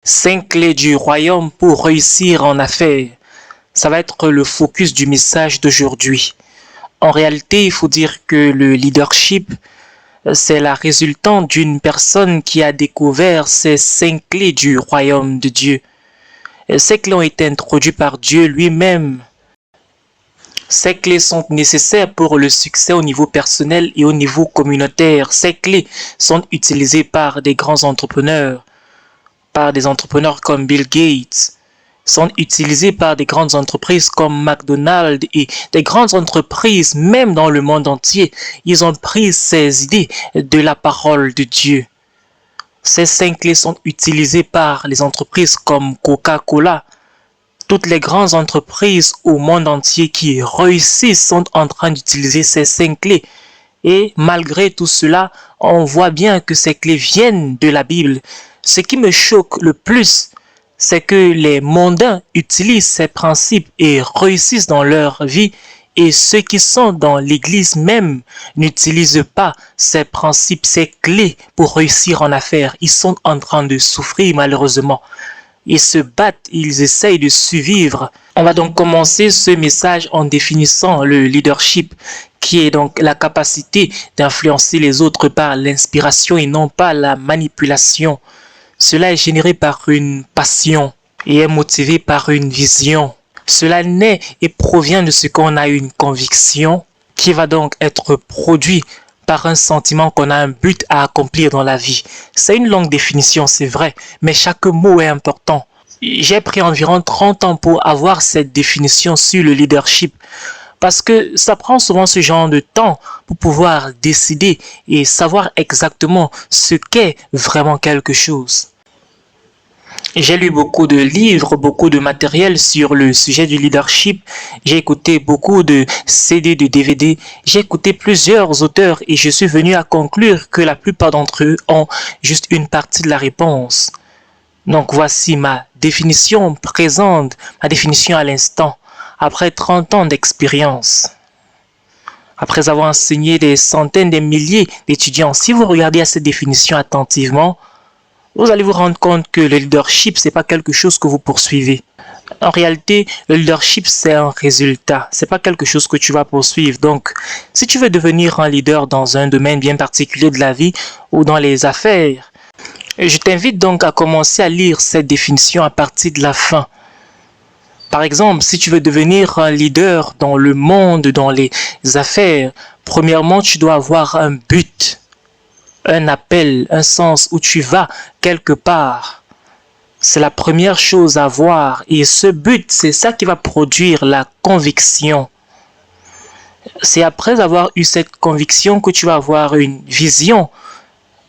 5 clés du royaume pour réussir en affaires. Ça va être le focus du message d'aujourd'hui. En réalité, il faut dire que le leadership, c'est la résultante d'une personne qui a découvert ces 5 clés du royaume de Dieu. Ces clés ont été introduites par Dieu lui-même. Ces clés sont nécessaires pour le succès au niveau personnel et au niveau communautaire. Ces clés sont utilisées par des grands entrepreneurs, par des entrepreneurs comme Bill Gates, sont utilisées par des grandes entreprises comme McDonald's et des grandes entreprises même dans le monde entier. Ils ont pris ces idées de la parole de Dieu. Ces 5 clés sont utilisées par les entreprises comme Coca-Cola. Toutes les grandes entreprises au monde entier qui réussissent sont en train d'utiliser ces 5 clés. Et malgré tout cela, on voit bien que ces clés viennent de la Bible. Ce qui me choque le plus, c'est que les mondains utilisent ces principes et réussissent dans leur vie, et ceux qui sont dans l'église même n'utilisent pas ces principes, ces clés pour réussir en affaires. Ils sont en train de souffrir malheureusement. Ils se battent, ils essayent de survivre. On va donc commencer ce message en définissant le leadership, qui est donc la capacité d'influencer les autres par l'inspiration et non pas la manipulation. Cela est généré par une passion et est motivé par une vision. Cela naît et provient de ce qu'on a une conviction qui va donc être produit par un sentiment qu'on a un but à accomplir dans la vie. C'est une longue définition, c'est vrai, mais chaque mot est important. J'ai pris environ 30 ans pour avoir cette définition sur le leadership. Parce que ça prend souvent ce genre de temps pour pouvoir décider et savoir exactement ce qu'est vraiment quelque chose. J'ai lu beaucoup de livres, beaucoup de matériel sur le sujet du leadership. J'ai écouté beaucoup de CD, de DVD. J'ai écouté plusieurs auteurs et je suis venu à conclure que la plupart d'entre eux ont juste une partie de la réponse. Donc voici ma définition présente, ma définition à l'instant. Après 30 ans d'expérience, après avoir enseigné des centaines, des milliers d'étudiants, si vous regardez à cette définition attentivement, vous allez vous rendre compte que le leadership, ce n'est pas quelque chose que vous poursuivez. En réalité, le leadership, c'est un résultat. Ce n'est pas quelque chose que tu vas poursuivre. Donc, si tu veux devenir un leader dans un domaine bien particulier de la vie ou dans les affaires, je t'invite donc à commencer à lire cette définition à partir de la fin. Par exemple, si tu veux devenir un leader dans le monde, dans les affaires, premièrement, tu dois avoir un but, un appel, un sens où tu vas quelque part. C'est la première chose à voir et ce but, c'est ça qui va produire la conviction. C'est après avoir eu cette conviction que tu vas avoir une vision,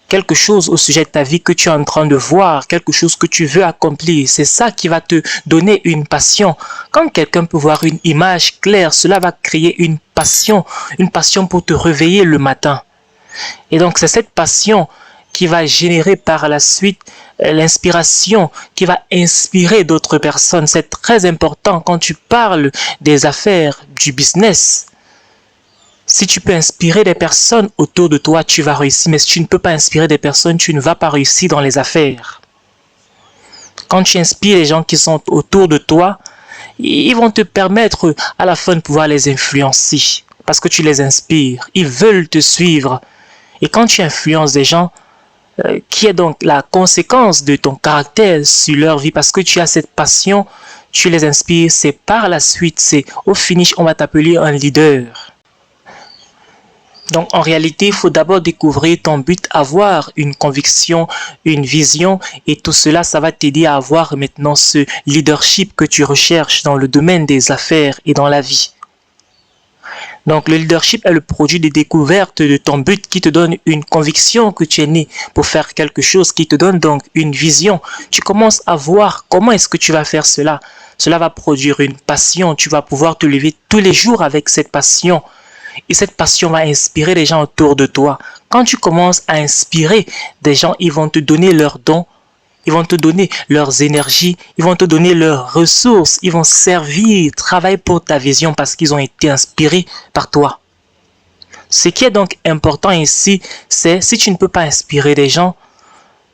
quelque chose au sujet de ta vie que tu es en train de voir, quelque chose que tu veux accomplir. C'est ça qui va te donner une passion. Quand quelqu'un peut voir une image claire, cela va créer une passion pour te réveiller le matin. Et donc c'est cette passion qui va générer par la suite l'inspiration, qui va inspirer d'autres personnes. C'est très important quand tu parles des affaires, du business. Si tu peux inspirer des personnes autour de toi, tu vas réussir. Mais si tu ne peux pas inspirer des personnes, tu ne vas pas réussir dans les affaires. Quand tu inspires les gens qui sont autour de toi, ils vont te permettre à la fin de pouvoir les influencer. Parce que tu les inspires. Ils veulent te suivre. Et quand tu influences des gens, qui est donc la conséquence de ton caractère sur leur vie, parce que tu as cette passion, tu les inspires, c'est par la suite, c'est au finish, on va t'appeler un leader. Donc en réalité, il faut d'abord découvrir ton but, avoir une conviction, une vision et tout cela, ça va t'aider à avoir maintenant ce leadership que tu recherches dans le domaine des affaires et dans la vie. Donc le leadership est le produit de découverte de ton but qui te donne une conviction que tu es né pour faire quelque chose, qui te donne donc une vision. Tu commences à voir comment est-ce que tu vas faire cela. Cela va produire une passion, tu vas pouvoir te lever tous les jours avec cette passion. Et cette passion va inspirer les gens autour de toi. Quand tu commences à inspirer des gens, ils vont te donner leurs dons, ils vont te donner leurs énergies, ils vont te donner leurs ressources, ils vont servir, travailler pour ta vision parce qu'ils ont été inspirés par toi. Ce qui est donc important ici, c'est si tu ne peux pas inspirer des gens,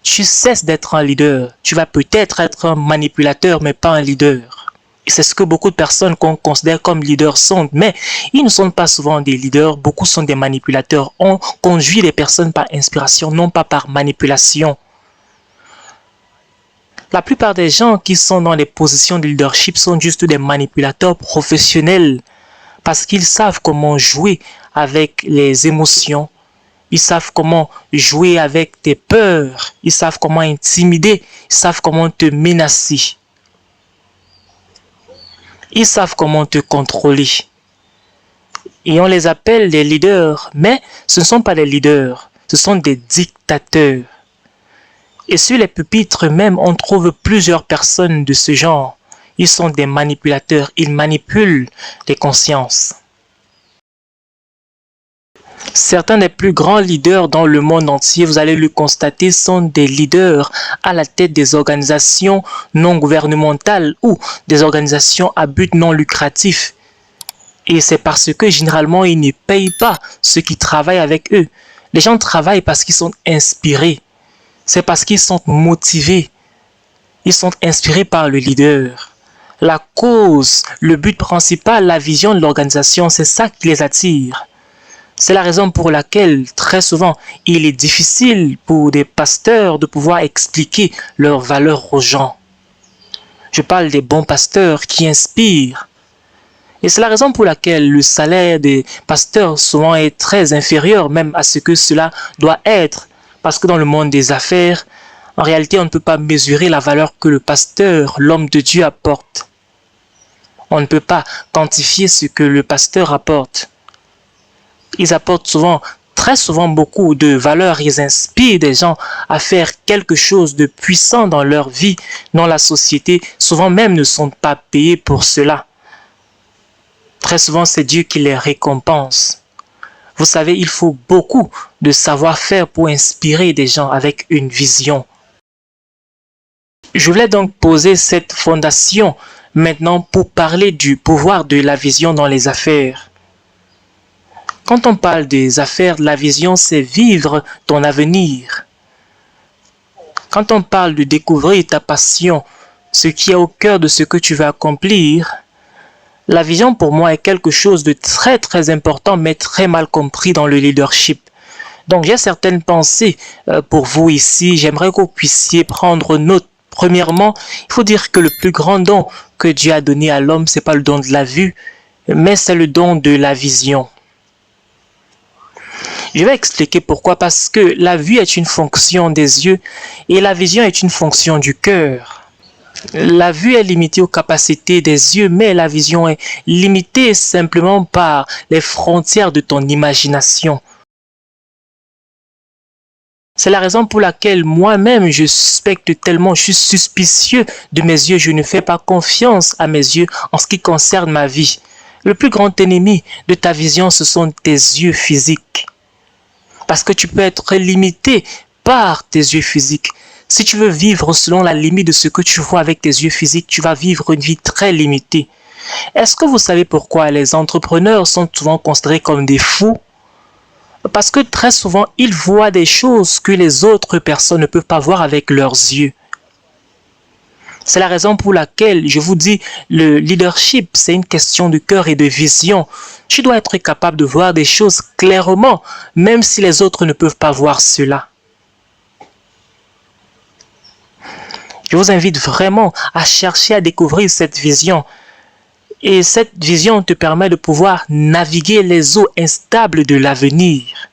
tu cesses d'être un leader. Tu vas peut-être être un manipulateur, mais pas un leader. Et c'est ce que beaucoup de personnes qu'on considère comme leaders sont, mais ils ne sont pas souvent des leaders, beaucoup sont des manipulateurs. On conduit les personnes par inspiration, non pas par manipulation. La plupart des gens qui sont dans les positions de leadership sont juste des manipulateurs professionnels parce qu'ils savent comment jouer avec les émotions, ils savent comment jouer avec tes peurs, ils savent comment intimider, ils savent comment te menacer. Ils savent comment te contrôler. Et on les appelle des leaders, mais ce ne sont pas des leaders, ce sont des dictateurs. Et sur les pupitres même, on trouve plusieurs personnes de ce genre. Ils sont des manipulateurs, ils manipulent les consciences. Certains des plus grands leaders dans le monde entier, vous allez le constater, sont des leaders à la tête des organisations non gouvernementales ou des organisations à but non lucratif. Et c'est parce que généralement, ils ne payent pas ceux qui travaillent avec eux. Les gens travaillent parce qu'ils sont inspirés. C'est parce qu'ils sont motivés. Ils sont inspirés par le leader. La cause, le but principal, la vision de l'organisation, c'est ça qui les attire. C'est la raison pour laquelle, très souvent, il est difficile pour des pasteurs de pouvoir expliquer leurs valeurs aux gens. Je parle des bons pasteurs qui inspirent. Et c'est la raison pour laquelle le salaire des pasteurs souvent est très inférieur même à ce que cela doit être. Parce que dans le monde des affaires, en réalité, on ne peut pas mesurer la valeur que le pasteur, l'homme de Dieu, apporte. On ne peut pas quantifier ce que le pasteur apporte. Ils apportent souvent, très souvent beaucoup de valeur. Ils inspirent des gens à faire quelque chose de puissant dans leur vie, dans la société. Souvent même ne sont pas payés pour cela. Très souvent, c'est Dieu qui les récompense. Vous savez, il faut beaucoup de savoir-faire pour inspirer des gens avec une vision. Je voulais donc poser cette fondation maintenant pour parler du pouvoir de la vision dans les affaires. Quand on parle des affaires, la vision, c'est vivre ton avenir. Quand on parle de découvrir ta passion, ce qui est au cœur de ce que tu veux accomplir, la vision pour moi est quelque chose de très très important, mais très mal compris dans le leadership. Donc j'ai certaines pensées pour vous ici. J'aimerais que vous puissiez prendre note. Premièrement, il faut dire que le plus grand don que Dieu a donné à l'homme, ce n'est pas le don de la vue, mais c'est le don de la vision. Je vais expliquer pourquoi. Parce que la vue est une fonction des yeux et la vision est une fonction du cœur. La vue est limitée aux capacités des yeux, mais la vision est limitée simplement par les frontières de ton imagination. C'est la raison pour laquelle moi-même je suspecte tellement, je suis suspicieux de mes yeux, je ne fais pas confiance à mes yeux en ce qui concerne ma vie. Le plus grand ennemi de ta vision, ce sont tes yeux physiques. Parce que tu peux être limité par tes yeux physiques. Si tu veux vivre selon la limite de ce que tu vois avec tes yeux physiques, tu vas vivre une vie très limitée. Est-ce que vous savez pourquoi les entrepreneurs sont souvent considérés comme des fous? Parce que très souvent, ils voient des choses que les autres personnes ne peuvent pas voir avec leurs yeux. C'est la raison pour laquelle je vous dis, le leadership, c'est une question de cœur et de vision. Tu dois être capable de voir des choses clairement, même si les autres ne peuvent pas voir cela. Je vous invite vraiment à chercher à découvrir cette vision. Et cette vision te permet de pouvoir naviguer les eaux instables de l'avenir.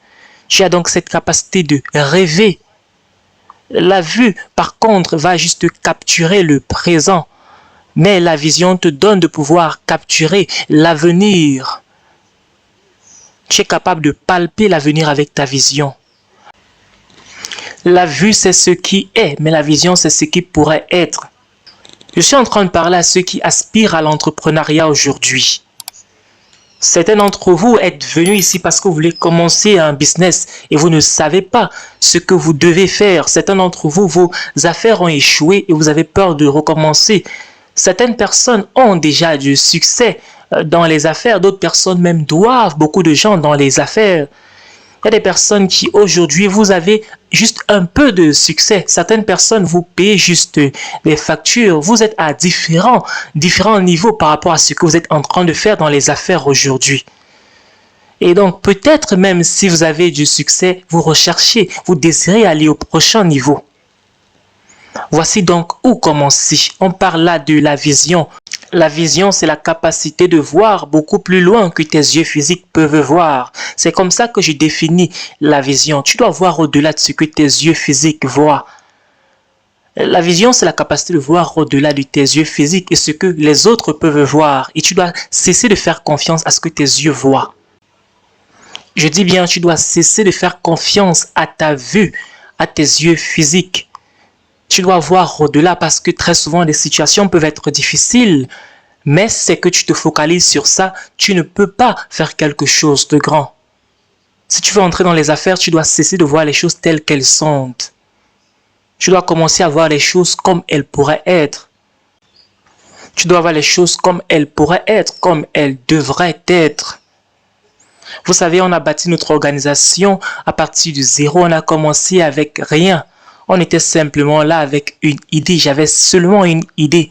Tu as donc cette capacité de rêver. La vue, par contre, va juste capturer le présent. Mais la vision te donne de pouvoir capturer l'avenir. Tu es capable de palper l'avenir avec ta vision. La vue, c'est ce qui est, mais la vision, c'est ce qui pourrait être. Je suis en train de parler à ceux qui aspirent à l'entrepreneuriat aujourd'hui. Certains d'entre vous êtes venus ici parce que vous voulez commencer un business et vous ne savez pas ce que vous devez faire. Certains d'entre vous, vos affaires ont échoué et vous avez peur de recommencer. Certaines personnes ont déjà du succès dans les affaires, d'autres personnes même doivent beaucoup de gens dans les affaires. Il y a des personnes qui aujourd'hui, vous avez juste un peu de succès. Certaines personnes, vous payez juste des factures. Vous êtes à différents niveaux par rapport à ce que vous êtes en train de faire dans les affaires aujourd'hui. Et donc, peut-être même si vous avez du succès, vous recherchez, vous désirez aller au prochain niveau. Voici donc où commencer. On parle là de la vision. La vision, c'est la capacité de voir beaucoup plus loin que tes yeux physiques peuvent voir. C'est comme ça que je définis la vision. Tu dois voir au-delà de ce que tes yeux physiques voient. La vision, c'est la capacité de voir au-delà de tes yeux physiques et ce que les autres peuvent voir. Et tu dois cesser de faire confiance à ce que tes yeux voient. Je dis bien, tu dois cesser de faire confiance à ta vue, à tes yeux physiques. Tu dois voir au-delà parce que très souvent les situations peuvent être difficiles, mais c'est que tu te focalises sur ça, tu ne peux pas faire quelque chose de grand. Si tu veux entrer dans les affaires, tu dois cesser de voir les choses telles qu'elles sont. Tu dois commencer à voir les choses comme elles pourraient être. Tu dois voir les choses comme elles pourraient être, comme elles devraient être. Vous savez, on a bâti notre organisation à partir du zéro, on a commencé avec rien. On était simplement là avec une idée, j'avais seulement une idée.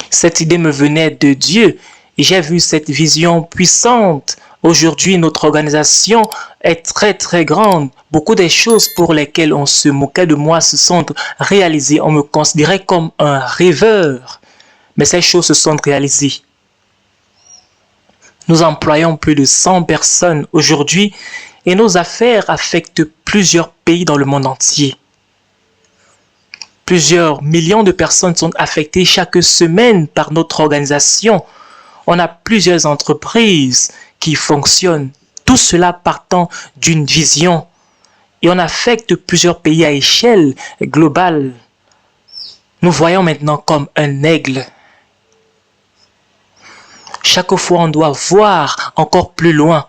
Cette idée me venait de Dieu et j'ai vu cette vision puissante. Aujourd'hui, notre organisation est très grande. Beaucoup des choses pour lesquelles on se moquait de moi se sont réalisées. On me considérait comme un rêveur, mais ces choses se sont réalisées. Nous employons plus de 100 personnes aujourd'hui et nos affaires affectent plusieurs pays dans le monde entier. Plusieurs millions de personnes sont affectées chaque semaine par notre organisation. On a plusieurs entreprises qui fonctionnent. Tout cela partant d'une vision. Et on affecte plusieurs pays à échelle globale. Nous voyons maintenant comme un aigle. Chaque fois, on doit voir encore plus loin.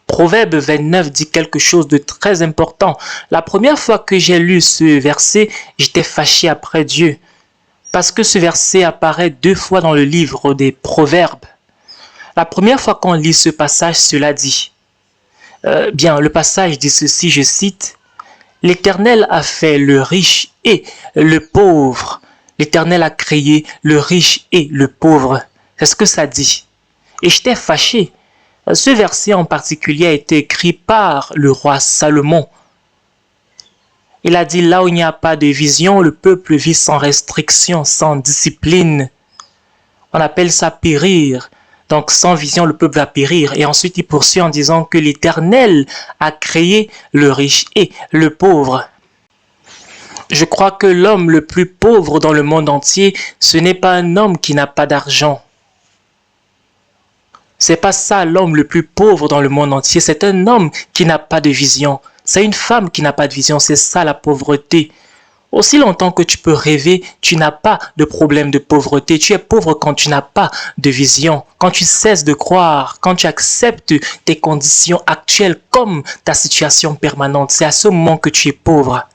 Proverbe 29 dit quelque chose de très important. La première fois que j'ai lu ce verset, j'étais fâché après Dieu. Parce que ce verset apparaît 2 fois dans le livre des Proverbes. La première fois qu'on lit ce passage, cela dit. Le passage dit ceci, je cite. « L'Éternel a fait le riche et le pauvre. L'Éternel a créé le riche et le pauvre. » C'est ce que ça dit. Et j'étais fâché. Ce verset en particulier a été écrit par le roi Salomon. Il a dit, là où il n'y a pas de vision, le peuple vit sans restriction, sans discipline. On appelle ça périr. Donc sans vision, le peuple va périr. Et ensuite, il poursuit en disant que l'Éternel a créé le riche et le pauvre. Je crois que l'homme le plus pauvre dans le monde entier, ce n'est pas un homme qui n'a pas d'argent. C'est pas ça l'homme le plus pauvre dans le monde entier, c'est un homme qui n'a pas de vision. C'est une femme qui n'a pas de vision, c'est ça la pauvreté. Aussi longtemps que tu peux rêver, tu n'as pas de problème de pauvreté. Tu es pauvre quand tu n'as pas de vision, quand tu cesses de croire, quand tu acceptes tes conditions actuelles comme ta situation permanente. C'est à ce moment que tu es pauvre.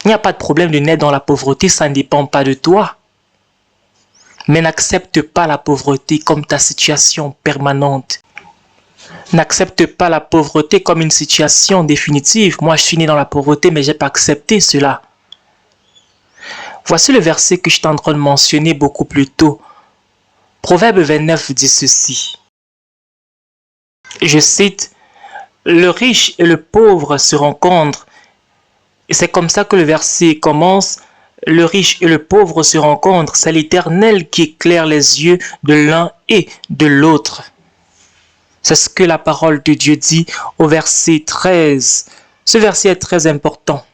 Il n'y a pas de problème de naître dans la pauvreté, ça ne dépend pas de toi. Mais n'accepte pas la pauvreté comme ta situation permanente. N'accepte pas la pauvreté comme une situation définitive. Moi, je suis né dans la pauvreté, mais je n'ai pas accepté cela. Voici le verset que je suis en train de mentionner beaucoup plus tôt. Proverbe 29 dit ceci. Je cite, « Le riche et le pauvre se rencontrent. » Et c'est comme ça que le verset commence. Le riche et le pauvre se rencontrent. C'est l'Éternel qui éclaire les yeux de l'un et de l'autre. C'est ce que la parole de Dieu dit au verset 13. Ce verset est très important.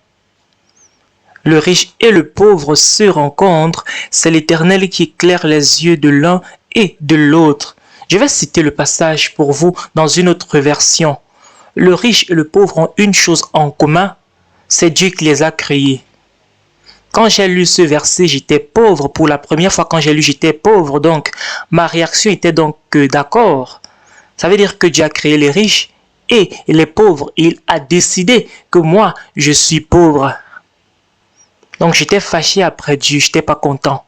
Le riche et le pauvre se rencontrent. C'est l'Éternel qui éclaire les yeux de l'un et de l'autre. Je vais citer le passage pour vous dans une autre version. Le riche et le pauvre ont une chose en commun. C'est Dieu qui les a créés. Quand j'ai lu ce verset, j'étais pauvre. Pour la première fois quand j'ai lu, j'étais pauvre. Donc, ma réaction était donc d'accord. Ça veut dire que Dieu a créé les riches et les pauvres. Il a décidé que moi, je suis pauvre. Donc, j'étais fâché après Dieu. Je n'étais pas content.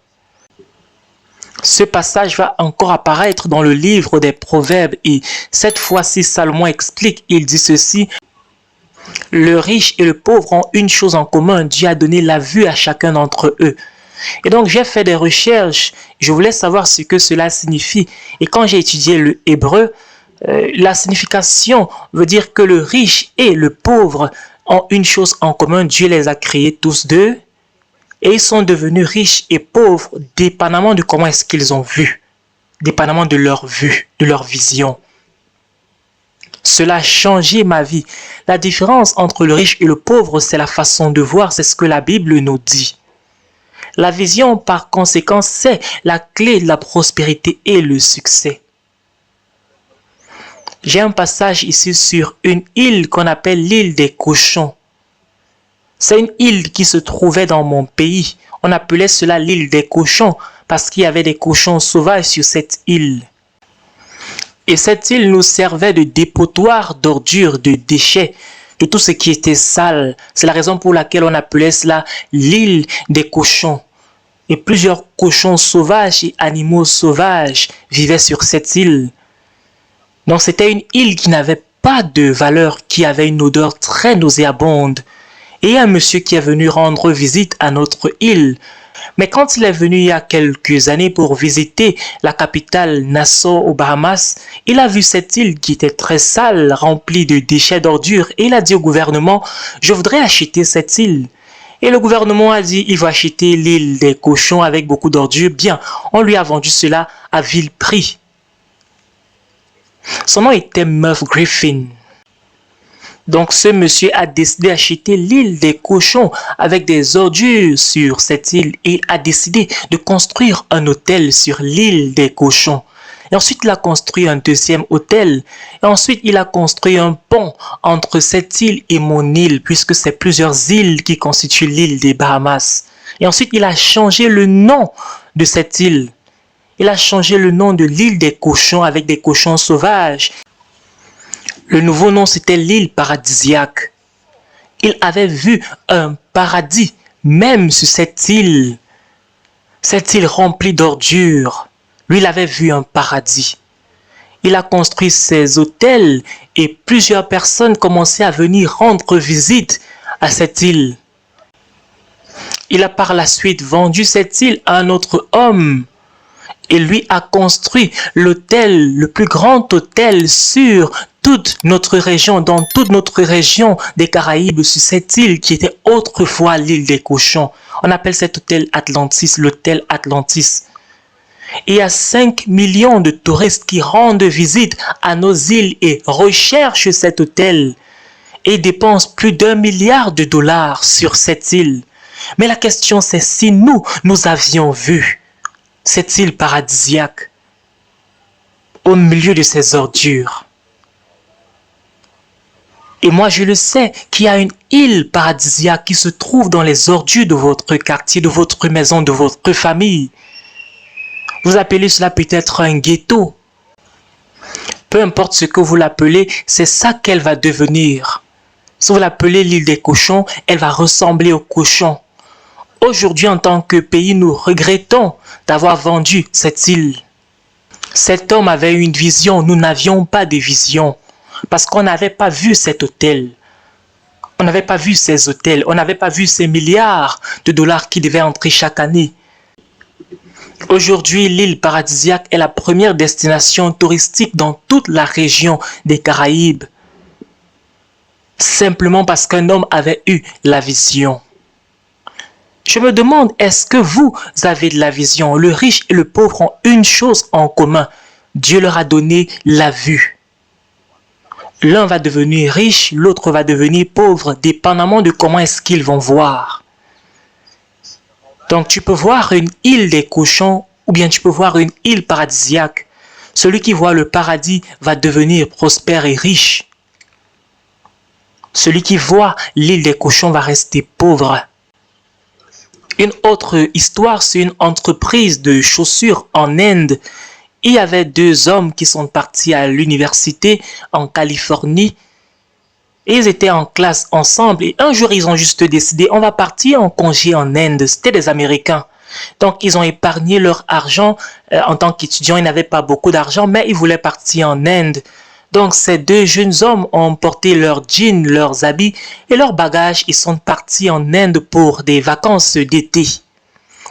Ce passage va encore apparaître dans le livre des Proverbes et cette fois-ci Salomon explique, il dit ceci: le riche et le pauvre ont une chose en commun, Dieu a donné la vue à chacun d'entre eux. Et donc j'ai fait des recherches, je voulais savoir ce que cela signifie et quand j'ai étudié le hébreu, la signification veut dire que le riche et le pauvre ont une chose en commun, Dieu les a créés tous deux et ils sont devenus riches et pauvres dépendamment de comment est-ce qu'ils ont vu, dépendamment de leur vue, de leur vision. Cela a changé ma vie. La différence entre le riche et le pauvre, c'est la façon de voir, c'est ce que la Bible nous dit. La vision, par conséquent, c'est la clé de la prospérité et le succès. J'ai un passage ici sur une île qu'on appelle l'île des cochons. C'est une île qui se trouvait dans mon pays. On appelait cela l'île des cochons parce qu'il y avait des cochons sauvages sur cette île. Et cette île nous servait de dépotoir d'ordures, de déchets, de tout ce qui était sale. C'est la raison pour laquelle on appelait cela l'île des cochons. Et plusieurs cochons sauvages et animaux sauvages vivaient sur cette île. Donc c'était une île qui n'avait pas de valeur, qui avait une odeur très nauséabonde. Et il y a un monsieur qui est venu rendre visite à notre île. Mais quand il est venu il y a quelques années pour visiter la capitale Nassau aux Bahamas, il a vu cette île qui était très sale, remplie de déchets d'ordures et il a dit au gouvernement « Je voudrais acheter cette île ». Et le gouvernement a dit « Il va acheter l'île des cochons avec beaucoup d'ordures ». Bien, on lui a vendu cela à vil prix. Son nom était Merv Griffin. Donc ce monsieur a décidé d'acheter l'île des cochons avec des ordures sur cette île et a décidé de construire un hôtel sur l'île des cochons. Et ensuite il a construit un deuxième hôtel. Et ensuite il a construit un pont entre cette île et mon île puisque c'est plusieurs îles qui constituent l'île des Bahamas. Et ensuite il a changé le nom de cette île. Il a changé le nom de l'île des cochons avec des cochons sauvages. Le nouveau nom, c'était l'île paradisiaque. Il avait vu un paradis, même sur cette île remplie d'ordures. Lui, il avait vu un paradis. Il a construit ses hôtels et plusieurs personnes commençaient à venir rendre visite à cette île. Il a par la suite vendu cette île à un autre homme. Et lui a construit l'hôtel, le plus grand hôtel sur toute notre région, dans toute notre région des Caraïbes, sur cette île qui était autrefois l'île des cochons. On appelle cet hôtel Atlantis, l'hôtel Atlantis. Et il y a 5 millions de touristes qui rendent visite à nos îles et recherchent cet hôtel et dépensent plus d'1 milliard de dollars sur cette île. Mais la question c'est si nous avions vu cette île paradisiaque au milieu de ces ordures. Et moi je le sais qu'il y a une île paradisiaque qui se trouve dans les ordures de votre quartier, de votre maison, de votre famille. Vous appelez cela peut-être un ghetto. Peu importe ce que vous l'appelez, c'est ça qu'elle va devenir. Si vous l'appelez l'île des cochons, elle va ressembler aux cochons. Aujourd'hui, en tant que pays, nous regrettons d'avoir vendu cette île. Cet homme avait une vision, nous n'avions pas de vision. Parce qu'on n'avait pas vu cet hôtel. On n'avait pas vu ces hôtels. On n'avait pas vu ces milliards de dollars qui devaient entrer chaque année. Aujourd'hui, l'île paradisiaque est la première destination touristique dans toute la région des Caraïbes. Simplement parce qu'un homme avait eu la vision. Je me demande, est-ce que vous avez de la vision? Le riche et le pauvre ont une chose en commun. Dieu leur a donné la vue. L'un va devenir riche, l'autre va devenir pauvre, dépendamment de comment est-ce qu'ils vont voir. Donc tu peux voir une île des cochons ou bien tu peux voir une île paradisiaque. Celui qui voit le paradis va devenir prospère et riche. Celui qui voit l'île des cochons va rester pauvre. Une autre histoire, c'est une entreprise de chaussures en Inde. Il y avait 2 hommes qui sont partis à l'université en Californie. Et ils étaient en classe ensemble. Et un jour, ils ont juste décidé, on va partir en congé en Inde. C'était des Américains. Donc, ils ont épargné leur argent. En tant qu'étudiants, ils n'avaient pas beaucoup d'argent, mais ils voulaient partir en Inde. Donc, ces deux jeunes hommes ont porté leurs jeans, leurs habits et leurs bagages. Ils sont partis en Inde pour des vacances d'été.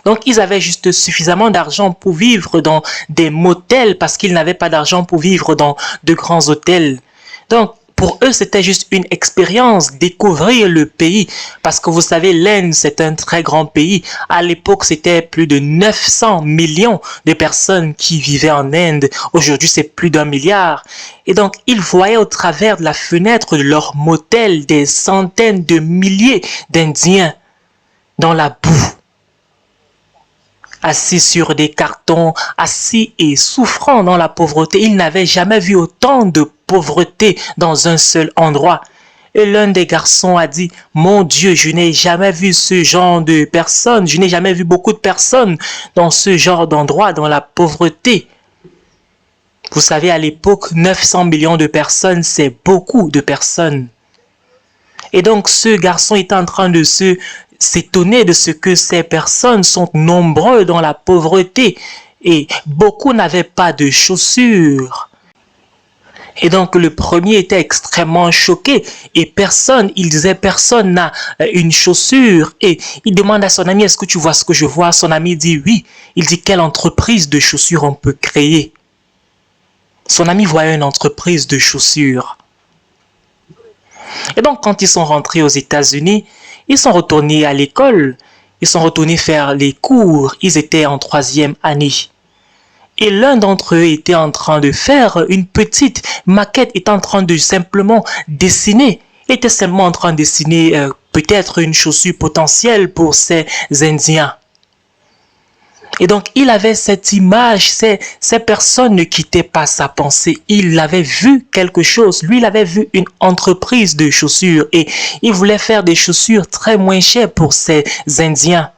Donc, ils avaient juste suffisamment d'argent pour vivre dans des motels parce qu'ils n'avaient pas d'argent pour vivre dans de grands hôtels. Donc, pour eux, c'était juste une expérience, découvrir le pays. Parce que vous savez, l'Inde, c'est un très grand pays. À l'époque, c'était plus de 900 millions de personnes qui vivaient en Inde. Aujourd'hui, c'est plus d'1 milliard. Et donc, ils voyaient au travers de la fenêtre de leur motel des centaines de milliers d'Indiens dans la boue, assis sur des cartons, assis et souffrant dans la pauvreté. Ils n'avaient jamais vu autant de pauvreté dans un seul endroit. Et l'un des garçons a dit, « Mon Dieu, je n'ai jamais vu ce genre de personnes, je n'ai jamais vu beaucoup de personnes dans ce genre d'endroit, dans la pauvreté. » Vous savez, à l'époque, 900 millions de personnes, c'est beaucoup de personnes. Et donc, ce garçon est en train de s'étonner de ce que ces personnes sont nombreuses dans la pauvreté. Et beaucoup n'avaient pas de chaussures. Et donc, le premier était extrêmement choqué. Et il disait, personne n'a une chaussure. Et il demande à son ami, est-ce que tu vois ce que je vois? Son ami dit, oui. Il dit, quelle entreprise de chaussures on peut créer? Son ami voyait une entreprise de chaussures. Et donc, quand ils sont rentrés aux États-Unis, ils sont retournés à l'école. Ils sont retournés faire les cours. Ils étaient en 3e année. Et l'un d'entre eux était en train de faire une petite maquette, était en train de simplement dessiner. Il était simplement en train de dessiner peut-être une chaussure potentielle pour ces Indiens. Et donc, il avait cette image, ces personnes ne quittaient pas sa pensée. Il avait vu quelque chose. Lui, il avait vu une entreprise de chaussures et il voulait faire des chaussures très moins chères pour ces Indiens.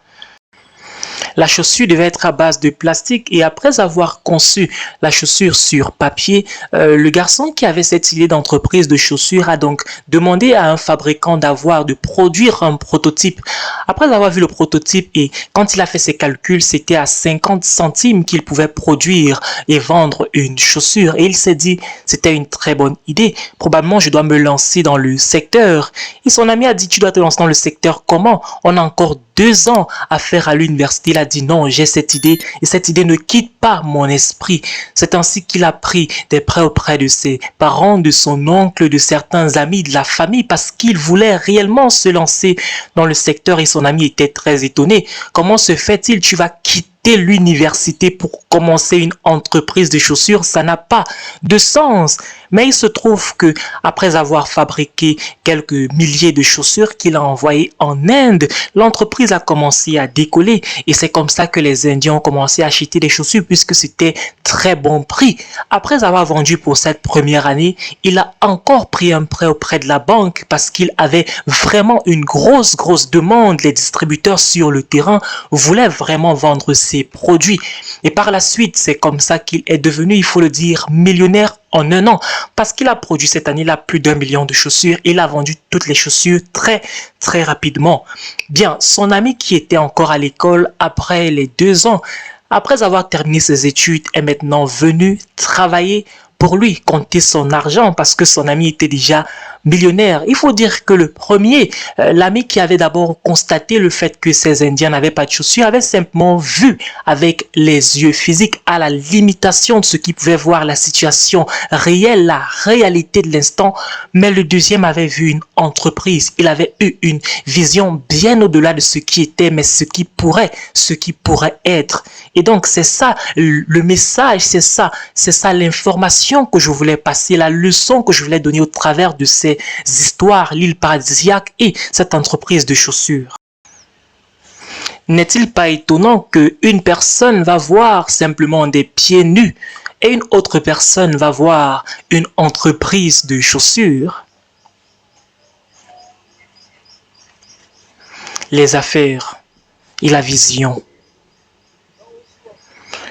La chaussure devait être à base de plastique et après avoir conçu la chaussure sur papier, le garçon qui avait cette idée d'entreprise de chaussures a donc demandé à un fabricant de produire un prototype. Après avoir vu le prototype et quand il a fait ses calculs, c'était à 50 centimes qu'il pouvait produire et vendre une chaussure. Et il s'est dit, c'était une très bonne idée. Probablement, je dois me lancer dans le secteur. Et son ami a dit, tu dois te lancer dans le secteur comment? On a encore 2 ans à faire à l'université. Il a dit non, j'ai cette idée et cette idée ne quitte pas mon esprit. C'est ainsi qu'il a pris des prêts auprès de ses parents, de son oncle, de certains amis, de la famille parce qu'il voulait réellement se lancer dans le secteur et son ami était très étonné. Comment se fait-il? Tu vas quitter l'université pour commencer une entreprise de chaussures? Ça n'a pas de sens. Mais il se trouve que après avoir fabriqué quelques milliers de chaussures qu'il a envoyées en Inde, l'entreprise a commencé à décoller et c'est comme ça que les Indiens ont commencé à acheter des chaussures puisque c'était très bon prix. Après avoir vendu pour cette première année, il a encore pris un prêt auprès de la banque parce qu'il avait vraiment une grosse demande. Les distributeurs sur le terrain voulaient vraiment vendre ses produits. Et par la suite, c'est comme ça qu'il est devenu, il faut le dire, millionnaire en 1 an. Parce qu'il a produit cette année-là plus d'1 million de chaussures. Et il a vendu toutes les chaussures très rapidement. Bien, son ami qui était encore à l'école après les 2 ans, après avoir terminé ses études, est maintenant venu travailler pour lui, compter son argent parce que son ami était déjà millionnaire. Il faut dire que le premier, l'ami qui avait d'abord constaté le fait que ces Indiens n'avaient pas de chaussures, avait simplement vu avec les yeux physiques à la limitation de ce qu'il pouvait voir la situation réelle, la réalité de l'instant. Mais le deuxième avait vu une entreprise. Il avait eu une vision bien au-delà de ce qui était, mais ce qui pourrait être. Et donc, c'est ça le message, c'est ça l'information que je voulais passer, la leçon que je voulais donner au travers de ces histoires, l'île paradisiaque et cette entreprise de chaussures. N'est-il pas étonnant qu'une personne va voir simplement des pieds nus et une autre personne va voir une entreprise de chaussures? Les affaires et la vision.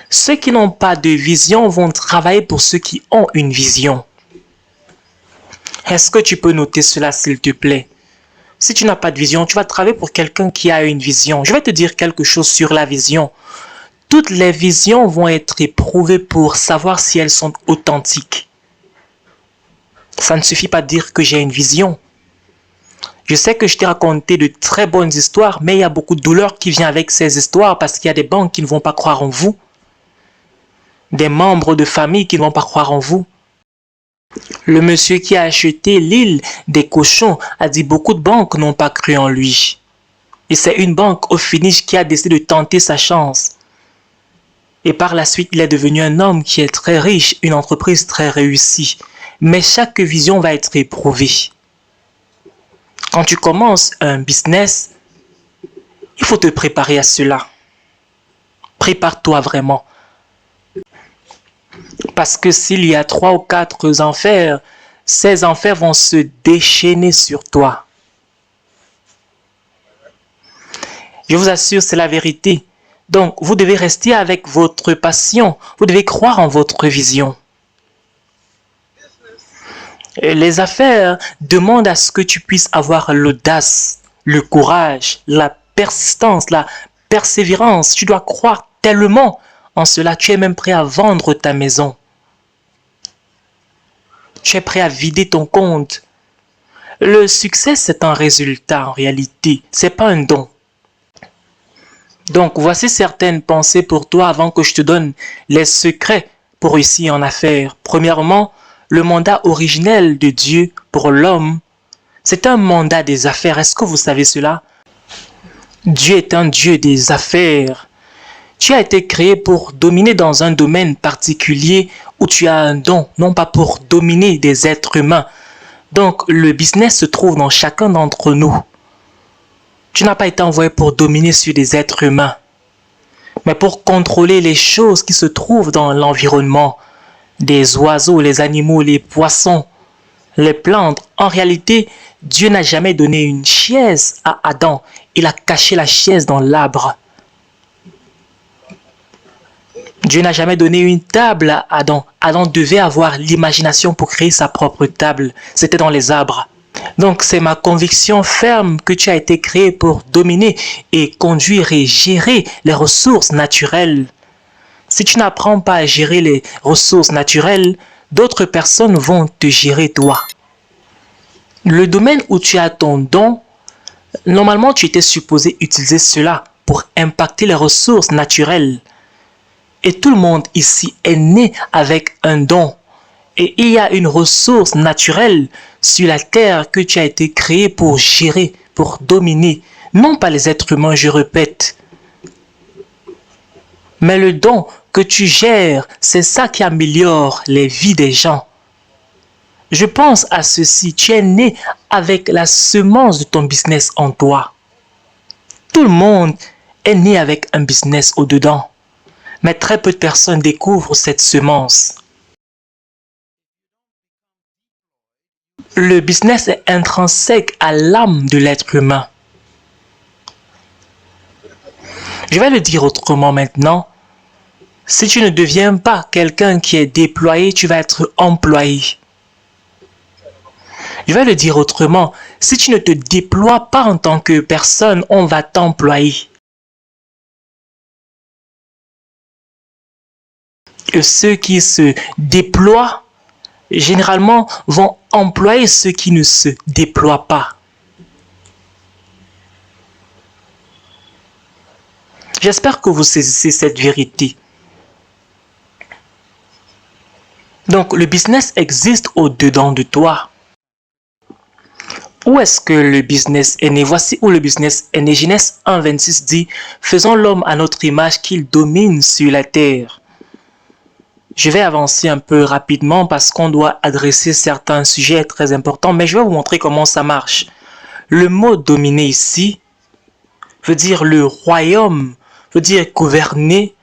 Ceux qui n'ont pas de vision vont travailler pour ceux qui ont une vision. Est-ce que tu peux noter cela, s'il te plaît? Si tu n'as pas de vision, tu vas travailler pour quelqu'un qui a une vision. Je vais te dire quelque chose sur la vision. Toutes les visions vont être éprouvées pour savoir si elles sont authentiques. Ça ne suffit pas de dire que j'ai une vision. Je sais que je t'ai raconté de très bonnes histoires, mais il y a beaucoup de douleur qui vient avec ces histoires parce qu'il y a des banques qui ne vont pas croire en vous. Des membres de famille qui ne vont pas croire en vous. Le monsieur qui a acheté l'île des cochons a dit beaucoup de banques n'ont pas cru en lui. Et c'est une banque au finish qui a décidé de tenter sa chance. Et par la suite, il est devenu un homme qui est très riche, une entreprise très réussie. Mais chaque vision va être éprouvée. Quand tu commences un business, il faut te préparer à cela. Prépare-toi vraiment. Parce que s'il y a 3 ou 4 enfers, ces enfers vont se déchaîner sur toi. Je vous assure, c'est la vérité. Donc, vous devez rester avec votre passion. Vous devez croire en votre vision. Les affaires demandent à ce que tu puisses avoir l'audace, le courage, la persistance, la persévérance. Tu dois croire tellement en cela. Tu es même prêt à vendre ta maison. Tu es prêt à vider ton compte. Le succès, c'est un résultat en réalité. Ce n'est pas un don. Donc, voici certaines pensées pour toi avant que je te donne les secrets pour réussir en affaires. Premièrement, le mandat originel de Dieu pour l'homme, c'est un mandat des affaires. Est-ce que vous savez cela? Dieu est un Dieu des affaires. Tu as été créé pour dominer dans un domaine particulier où tu as un don, non pas pour dominer des êtres humains. Donc, le business se trouve dans chacun d'entre nous. Tu n'as pas été envoyé pour dominer sur des êtres humains, mais pour contrôler les choses qui se trouvent dans l'environnement, des oiseaux, les animaux, les poissons, les plantes. En réalité, Dieu n'a jamais donné une chaise à Adam. Il a caché la chaise dans l'arbre. Dieu n'a jamais donné une table à Adam. Adam devait avoir l'imagination pour créer sa propre table. C'était dans les arbres. Donc, c'est ma conviction ferme que tu as été créé pour dominer et conduire et gérer les ressources naturelles. Si tu n'apprends pas à gérer les ressources naturelles, d'autres personnes vont te gérer toi. Le domaine où tu as ton don, normalement, tu étais supposé utiliser cela pour impacter les ressources naturelles. Et tout le monde ici est né avec un don. Et il y a une ressource naturelle sur la terre que tu as été créé pour gérer, pour dominer. Non pas les êtres humains, je répète. Mais le don que tu gères, c'est ça qui améliore les vies des gens. Je pense à ceci, tu es né avec la semence de ton business en toi. Tout le monde est né avec un business au-dedans. Mais très peu de personnes découvrent cette semence. Le business est intrinsèque à l'âme de l'être humain. Je vais le dire autrement maintenant. Si tu ne deviens pas quelqu'un qui est déployé, tu vas être employé. Je vais le dire autrement. Si tu ne te déploies pas en tant que personne, on va t'employer. Et ceux qui se déploient, généralement, vont employer ceux qui ne se déploient pas. J'espère que vous saisissez cette vérité. Donc, le business existe au-dedans de toi. Où est-ce que le business est né? Voici où le business est né. Genèse 1:26 dit « Faisons l'homme à notre image qu'il domine sur la terre. » Je vais avancer un peu rapidement parce qu'on doit adresser certains sujets très importants, mais je vais vous montrer comment ça marche. Le mot « dominer » ici veut dire le royaume, veut dire gouverner,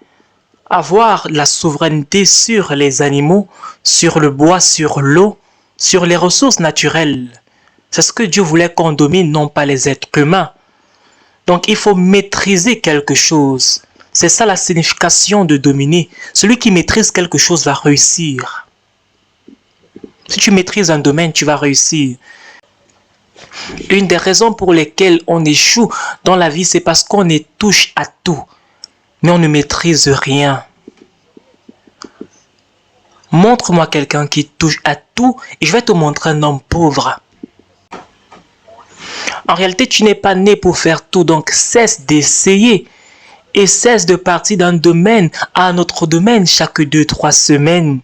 avoir la souveraineté sur les animaux, sur le bois, sur l'eau, sur les ressources naturelles. C'est ce que Dieu voulait qu'on domine, non pas les êtres humains. Donc il faut maîtriser quelque chose. C'est ça la signification de dominer. Celui qui maîtrise quelque chose va réussir. Si tu maîtrises un domaine, tu vas réussir. Une des raisons pour lesquelles on échoue dans la vie, c'est parce qu'on est touche à tout, mais on ne maîtrise rien. Montre-moi quelqu'un qui touche à tout et je vais te montrer un homme pauvre. En réalité, tu n'es pas né pour faire tout, donc cesse d'essayer et cesse de partir d'un domaine à un autre domaine chaque 2-3 semaines.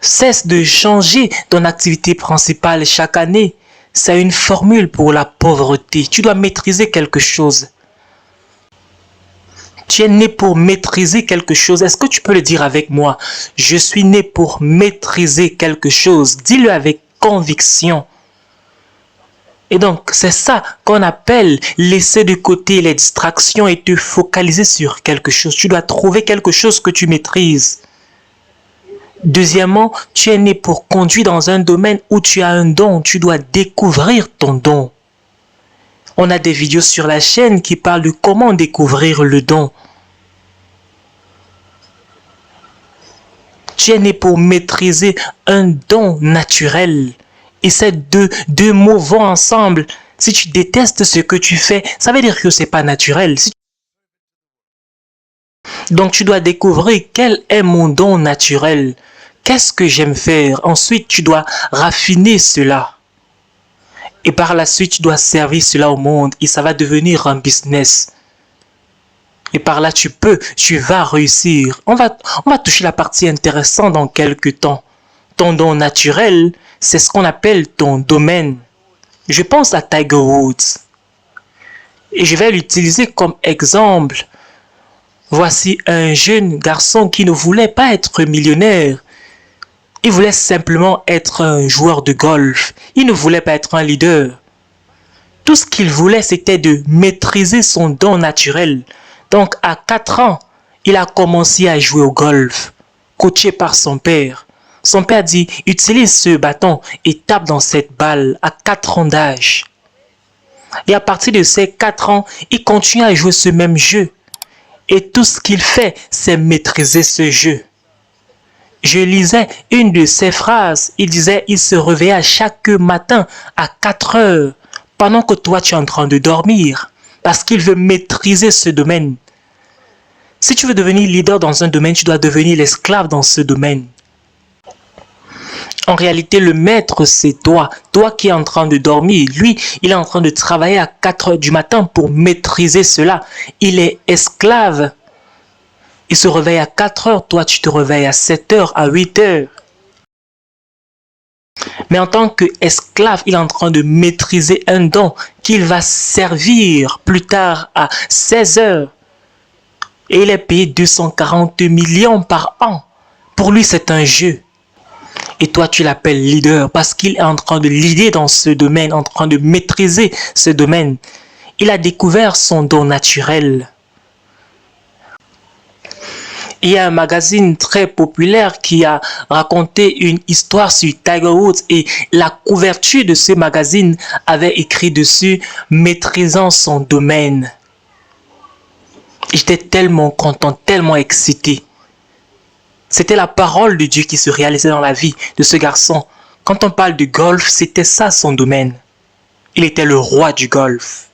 Cesse de changer ton activité principale chaque année. C'est une formule pour la pauvreté. Tu dois maîtriser quelque chose. Tu es né pour maîtriser quelque chose. Est-ce que tu peux le dire avec moi? Je suis né pour maîtriser quelque chose. Dis-le avec conviction. Et donc, c'est ça qu'on appelle laisser de côté les distractions et te focaliser sur quelque chose. Tu dois trouver quelque chose que tu maîtrises. Deuxièmement, tu es né pour conduire dans un domaine où tu as un don. Tu dois découvrir ton don. On a des vidéos sur la chaîne qui parlent de comment découvrir le don. Tu es né pour maîtriser un don naturel. Et ces deux mots vont ensemble. Si tu détestes ce que tu fais, ça veut dire que ce n'est pas naturel. Donc tu dois découvrir quel est mon don naturel. Qu'est-ce que j'aime faire? Ensuite, tu dois raffiner cela. Et par la suite, tu dois servir cela au monde. Et ça va devenir un business. Et par là, tu vas réussir. On va toucher la partie intéressante dans quelques temps. Ton don naturel, c'est ce qu'on appelle ton domaine. Je pense à Tiger Woods. Et je vais l'utiliser comme exemple. Voici un jeune garçon qui ne voulait pas être millionnaire. Il voulait simplement être un joueur de golf. Il ne voulait pas être un leader. Tout ce qu'il voulait, c'était de maîtriser son don naturel. Donc, à 4 ans, il a commencé à jouer au golf, coaché par son père. Son père dit, utilise ce bâton et tape dans cette balle à 4 ans d'âge. Et à partir de ces 4 ans, il continue à jouer ce même jeu. Et tout ce qu'il fait, c'est maîtriser ce jeu. Je lisais une de ses phrases. Il disait, il se réveillait chaque matin à 4 heures, pendant que toi tu es en train de dormir. Parce qu'il veut maîtriser ce domaine. Si tu veux devenir leader dans un domaine, tu dois devenir l'esclave dans ce domaine. En réalité, le maître, c'est toi. Toi qui es en train de dormir. Lui, il est en train de travailler à 4 heures du matin pour maîtriser cela. Il est esclave. Il se réveille à 4 heures. Toi, tu te réveilles à 7 heures, à 8 heures. Mais en tant qu'esclave, il est en train de maîtriser un don qu'il va servir plus tard à 16 heures. Et il est payé 240 millions par an. Pour lui, c'est un jeu. Et toi, tu l'appelles leader parce qu'il est en train de leader dans ce domaine, en train de maîtriser ce domaine. Il a découvert son don naturel. Il y a un magazine très populaire qui a raconté une histoire sur Tiger Woods et la couverture de ce magazine avait écrit dessus « Maîtrisant son domaine ». J'étais tellement content, tellement excité. C'était la parole de Dieu qui se réalisait dans la vie de ce garçon. Quand on parle de golf, c'était ça son domaine. Il était le roi du golf.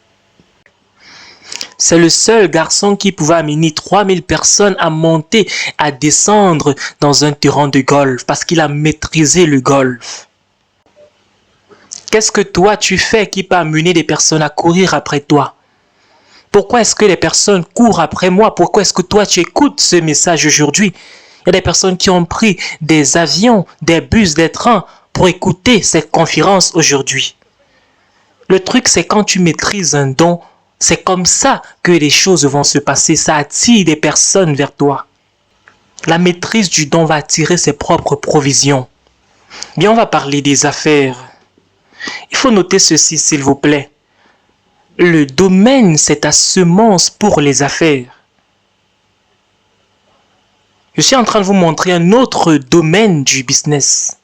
C'est le seul garçon qui pouvait amener 3000 personnes à monter, à descendre dans un terrain de golf parce qu'il a maîtrisé le golf. Qu'est-ce que toi tu fais qui peut amener des personnes à courir après toi? Pourquoi est-ce que les personnes courent après moi? Pourquoi est-ce que toi tu écoutes ce message aujourd'hui? Il y a des personnes qui ont pris des avions, des bus, des trains pour écouter cette conférence aujourd'hui. Le truc, c'est quand tu maîtrises un don, c'est comme ça que les choses vont se passer. Ça attire des personnes vers toi. La maîtrise du don va attirer ses propres provisions. Bien, on va parler des affaires. Il faut noter ceci, s'il vous plaît. Le domaine, c'est ta semence pour les affaires. Je suis en train de vous montrer un autre domaine du business.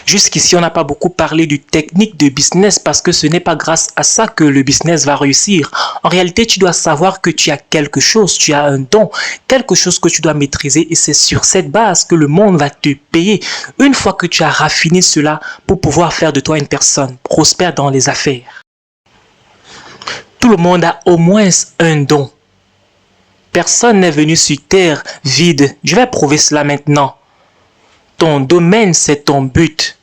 Jusqu'ici, on n'a pas beaucoup parlé du technique de business parce que ce n'est pas grâce à ça que le business va réussir. En réalité, tu dois savoir que tu as quelque chose, tu as un don, quelque chose que tu dois maîtriser et c'est sur cette base que le monde va te payer une fois que tu as raffiné cela pour pouvoir faire de toi une personne prospère dans les affaires. Tout le monde a au moins un don. Personne n'est venu sur terre vide. Je vais prouver cela maintenant. Ton domaine, c'est ton but.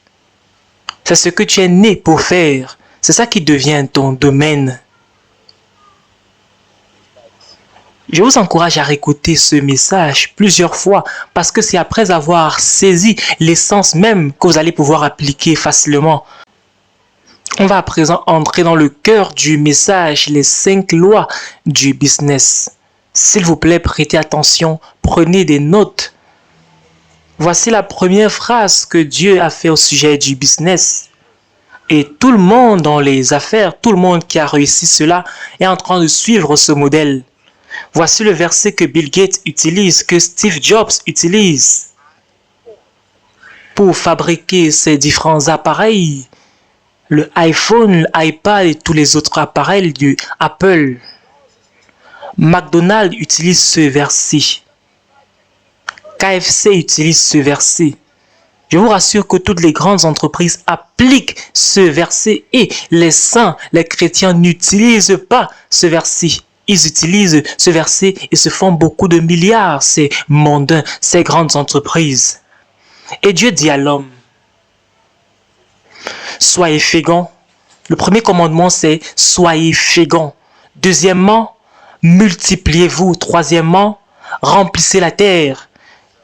C'est ce que tu es né pour faire. C'est ça qui devient ton domaine. Je vous encourage à réécouter ce message plusieurs fois parce que c'est après avoir saisi l'essence même que vous allez pouvoir appliquer facilement. On va à présent entrer dans le cœur du message, les 5 lois du business. S'il vous plaît, prêtez attention, prenez des notes. Voici la première phrase que Dieu a fait au sujet du business. Et tout le monde dans les affaires, tout le monde qui a réussi cela est en train de suivre ce modèle. Voici le verset que Bill Gates utilise, que Steve Jobs utilise pour fabriquer ces différents appareils. Le iPhone, l'iPad et tous les autres appareils du Apple. McDonald's utilise ce verset. KFC utilise ce verset. Je vous rassure que toutes les grandes entreprises appliquent ce verset et les saints, les chrétiens n'utilisent pas ce verset. Ils utilisent ce verset et se font beaucoup de milliards, ces mondains, ces grandes entreprises. Et Dieu dit à l'homme, soyez féconds. Le premier commandement, c'est soyez féconds. Deuxièmement, multipliez-vous. Troisièmement, remplissez la terre.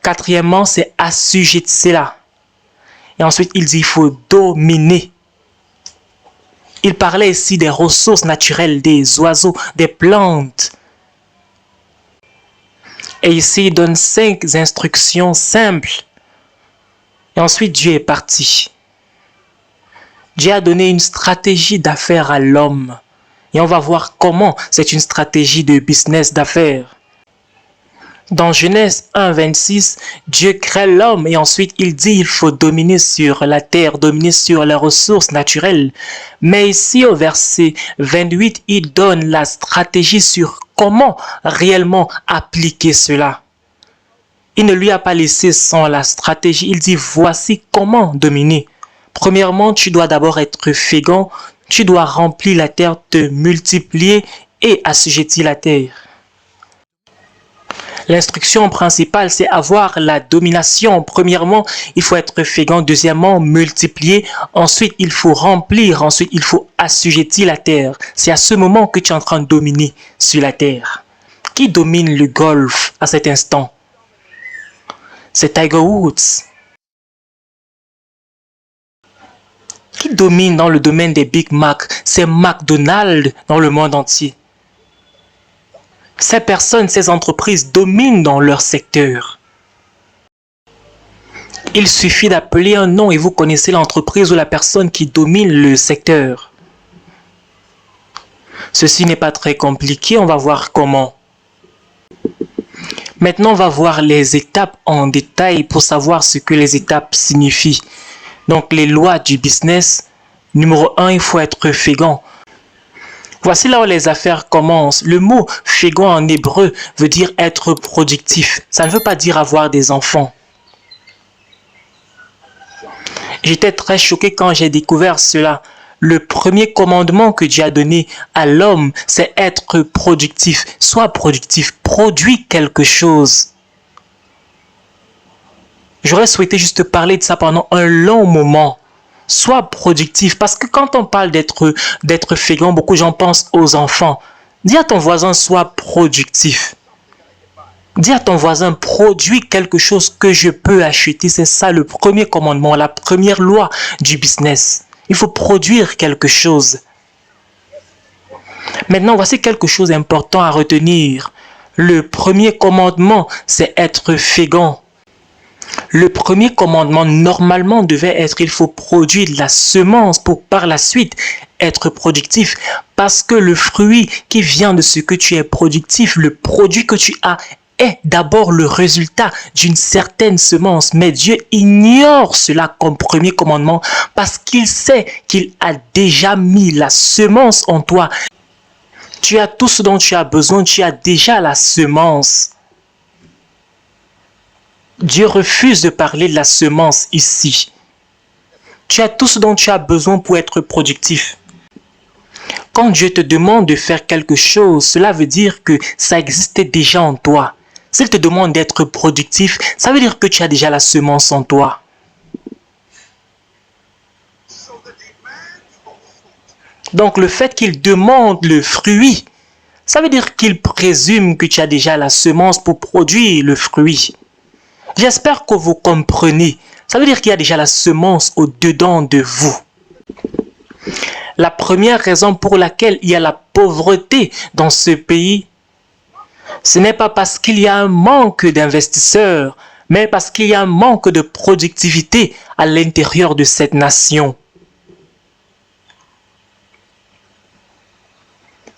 Quatrièmement, c'est assujettissez-la. Et ensuite, il dit, il faut dominer. Il parlait ici des ressources naturelles, des oiseaux, des plantes. Et ici, il donne 5 instructions simples. Et ensuite, Dieu est parti. Dieu a donné une stratégie d'affaires à l'homme. Et on va voir comment c'est une stratégie de business d'affaires. Dans Genèse 1, 26, Dieu crée l'homme et ensuite il dit il faut dominer sur la terre, dominer sur les ressources naturelles. Mais ici au verset 28, il donne la stratégie sur comment réellement appliquer cela. Il ne lui a pas laissé sans la stratégie, il dit voici comment dominer. Premièrement, tu dois d'abord être fécond, tu dois remplir la terre, te multiplier et assujettir la terre. L'instruction principale, c'est avoir la domination. Premièrement, il faut être fécond. Deuxièmement, multiplier. Ensuite, il faut remplir. Ensuite, il faut assujettir la terre. C'est à ce moment que tu es en train de dominer sur la terre. Qui domine le golf à cet instant? C'est Tiger Woods. Qui domine dans le domaine des Big Mac? C'est McDonald's dans le monde entier. Ces personnes, ces entreprises dominent dans leur secteur. Il suffit d'appeler un nom et vous connaissez l'entreprise ou la personne qui domine le secteur. Ceci n'est pas très compliqué, on va voir comment. Maintenant, on va voir les étapes en détail pour savoir ce que les étapes signifient. Donc, les lois du business. Numéro 1, il faut être fécond. Voici là où les affaires commencent. Le mot fécond en hébreu veut dire être productif. Ça ne veut pas dire avoir des enfants. J'étais très choqué quand j'ai découvert cela. Le premier commandement que Dieu a donné à l'homme, c'est être productif. Sois productif, produis quelque chose. J'aurais souhaité juste parler de ça pendant un long moment. Sois productif, parce que quand on parle d'être fécond, beaucoup de gens pensent aux enfants. Dis à ton voisin, sois productif. Dis à ton voisin, produis quelque chose que je peux acheter. C'est ça le premier commandement, la première loi du business. Il faut produire quelque chose. Maintenant, voici quelque chose d'important à retenir. Le premier commandement, c'est être fécond. Le premier commandement, normalement, devait être il faut produire de la semence pour par la suite être productif. Parce que le fruit qui vient de ce que tu es productif, le produit que tu as est d'abord le résultat d'une certaine semence. Mais Dieu ignore cela comme premier commandement parce qu'il sait qu'il a déjà mis la semence en toi. Tu as tout ce dont tu as besoin, tu as déjà la semence. Dieu refuse de parler de la semence ici. Tu as tout ce dont tu as besoin pour être productif. Quand Dieu te demande de faire quelque chose, cela veut dire que ça existait déjà en toi. S'il te demande d'être productif, ça veut dire que tu as déjà la semence en toi. Donc le fait qu'il demande le fruit, ça veut dire qu'il présume que tu as déjà la semence pour produire le fruit. J'espère que vous comprenez. Ça veut dire qu'il y a déjà la semence au-dedans de vous. La première raison pour laquelle il y a la pauvreté dans ce pays, ce n'est pas parce qu'il y a un manque d'investisseurs, mais parce qu'il y a un manque de productivité à l'intérieur de cette nation.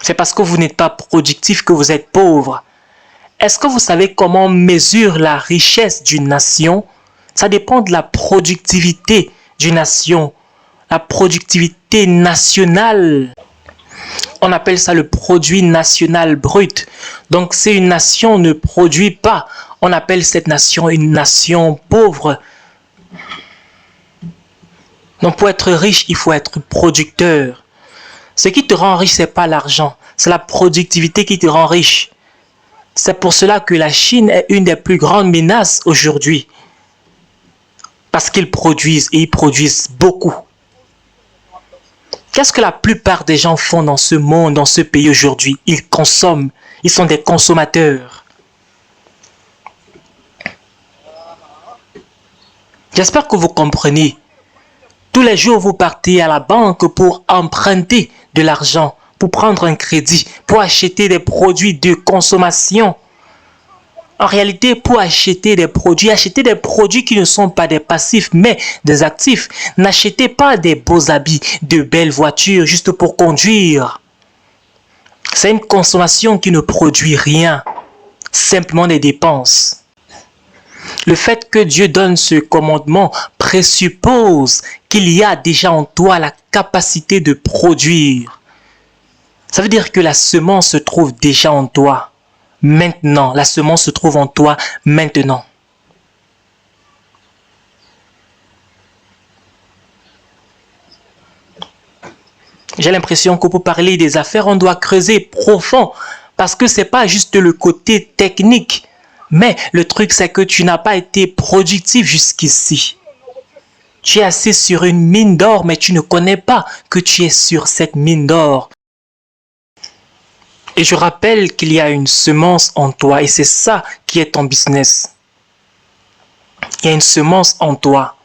C'est parce que vous n'êtes pas productif que vous êtes pauvre. Est-ce que vous savez comment on mesure la richesse d'une nation? Ça dépend de la productivité d'une nation. La productivité nationale. On appelle ça le produit national brut. Donc si une nation ne produit pas, on appelle cette nation une nation pauvre. Donc pour être riche, il faut être producteur. Ce qui te rend riche, ce n'est pas l'argent, c'est la productivité qui te rend riche. C'est pour cela que la Chine est une des plus grandes menaces aujourd'hui. Parce qu'ils produisent et ils produisent beaucoup. Qu'est-ce que la plupart des gens font dans ce monde, dans ce pays aujourd'hui? Ils consomment, ils sont des consommateurs. J'espère que vous comprenez. Tous les jours, vous partez à la banque pour emprunter de l'argent, pour prendre un crédit, pour acheter des produits de consommation. En réalité, pour acheter des produits qui ne sont pas des passifs, mais des actifs. N'achetez pas des beaux habits, de belles voitures juste pour conduire. C'est une consommation qui ne produit rien, simplement des dépenses. Le fait que Dieu donne ce commandement présuppose qu'il y a déjà en toi la capacité de produire. Ça veut dire que la semence se trouve déjà en toi. Maintenant, la semence se trouve en toi maintenant. J'ai l'impression que pour parler des affaires, on doit creuser profond parce que ce n'est pas juste le côté technique. Mais le truc, c'est que tu n'as pas été productif jusqu'ici. Tu es assis sur une mine d'or, mais tu ne connais pas que tu es sur cette mine d'or. Et je rappelle qu'il y a une semence en toi et c'est ça qui est ton business. Il y a une semence en toi.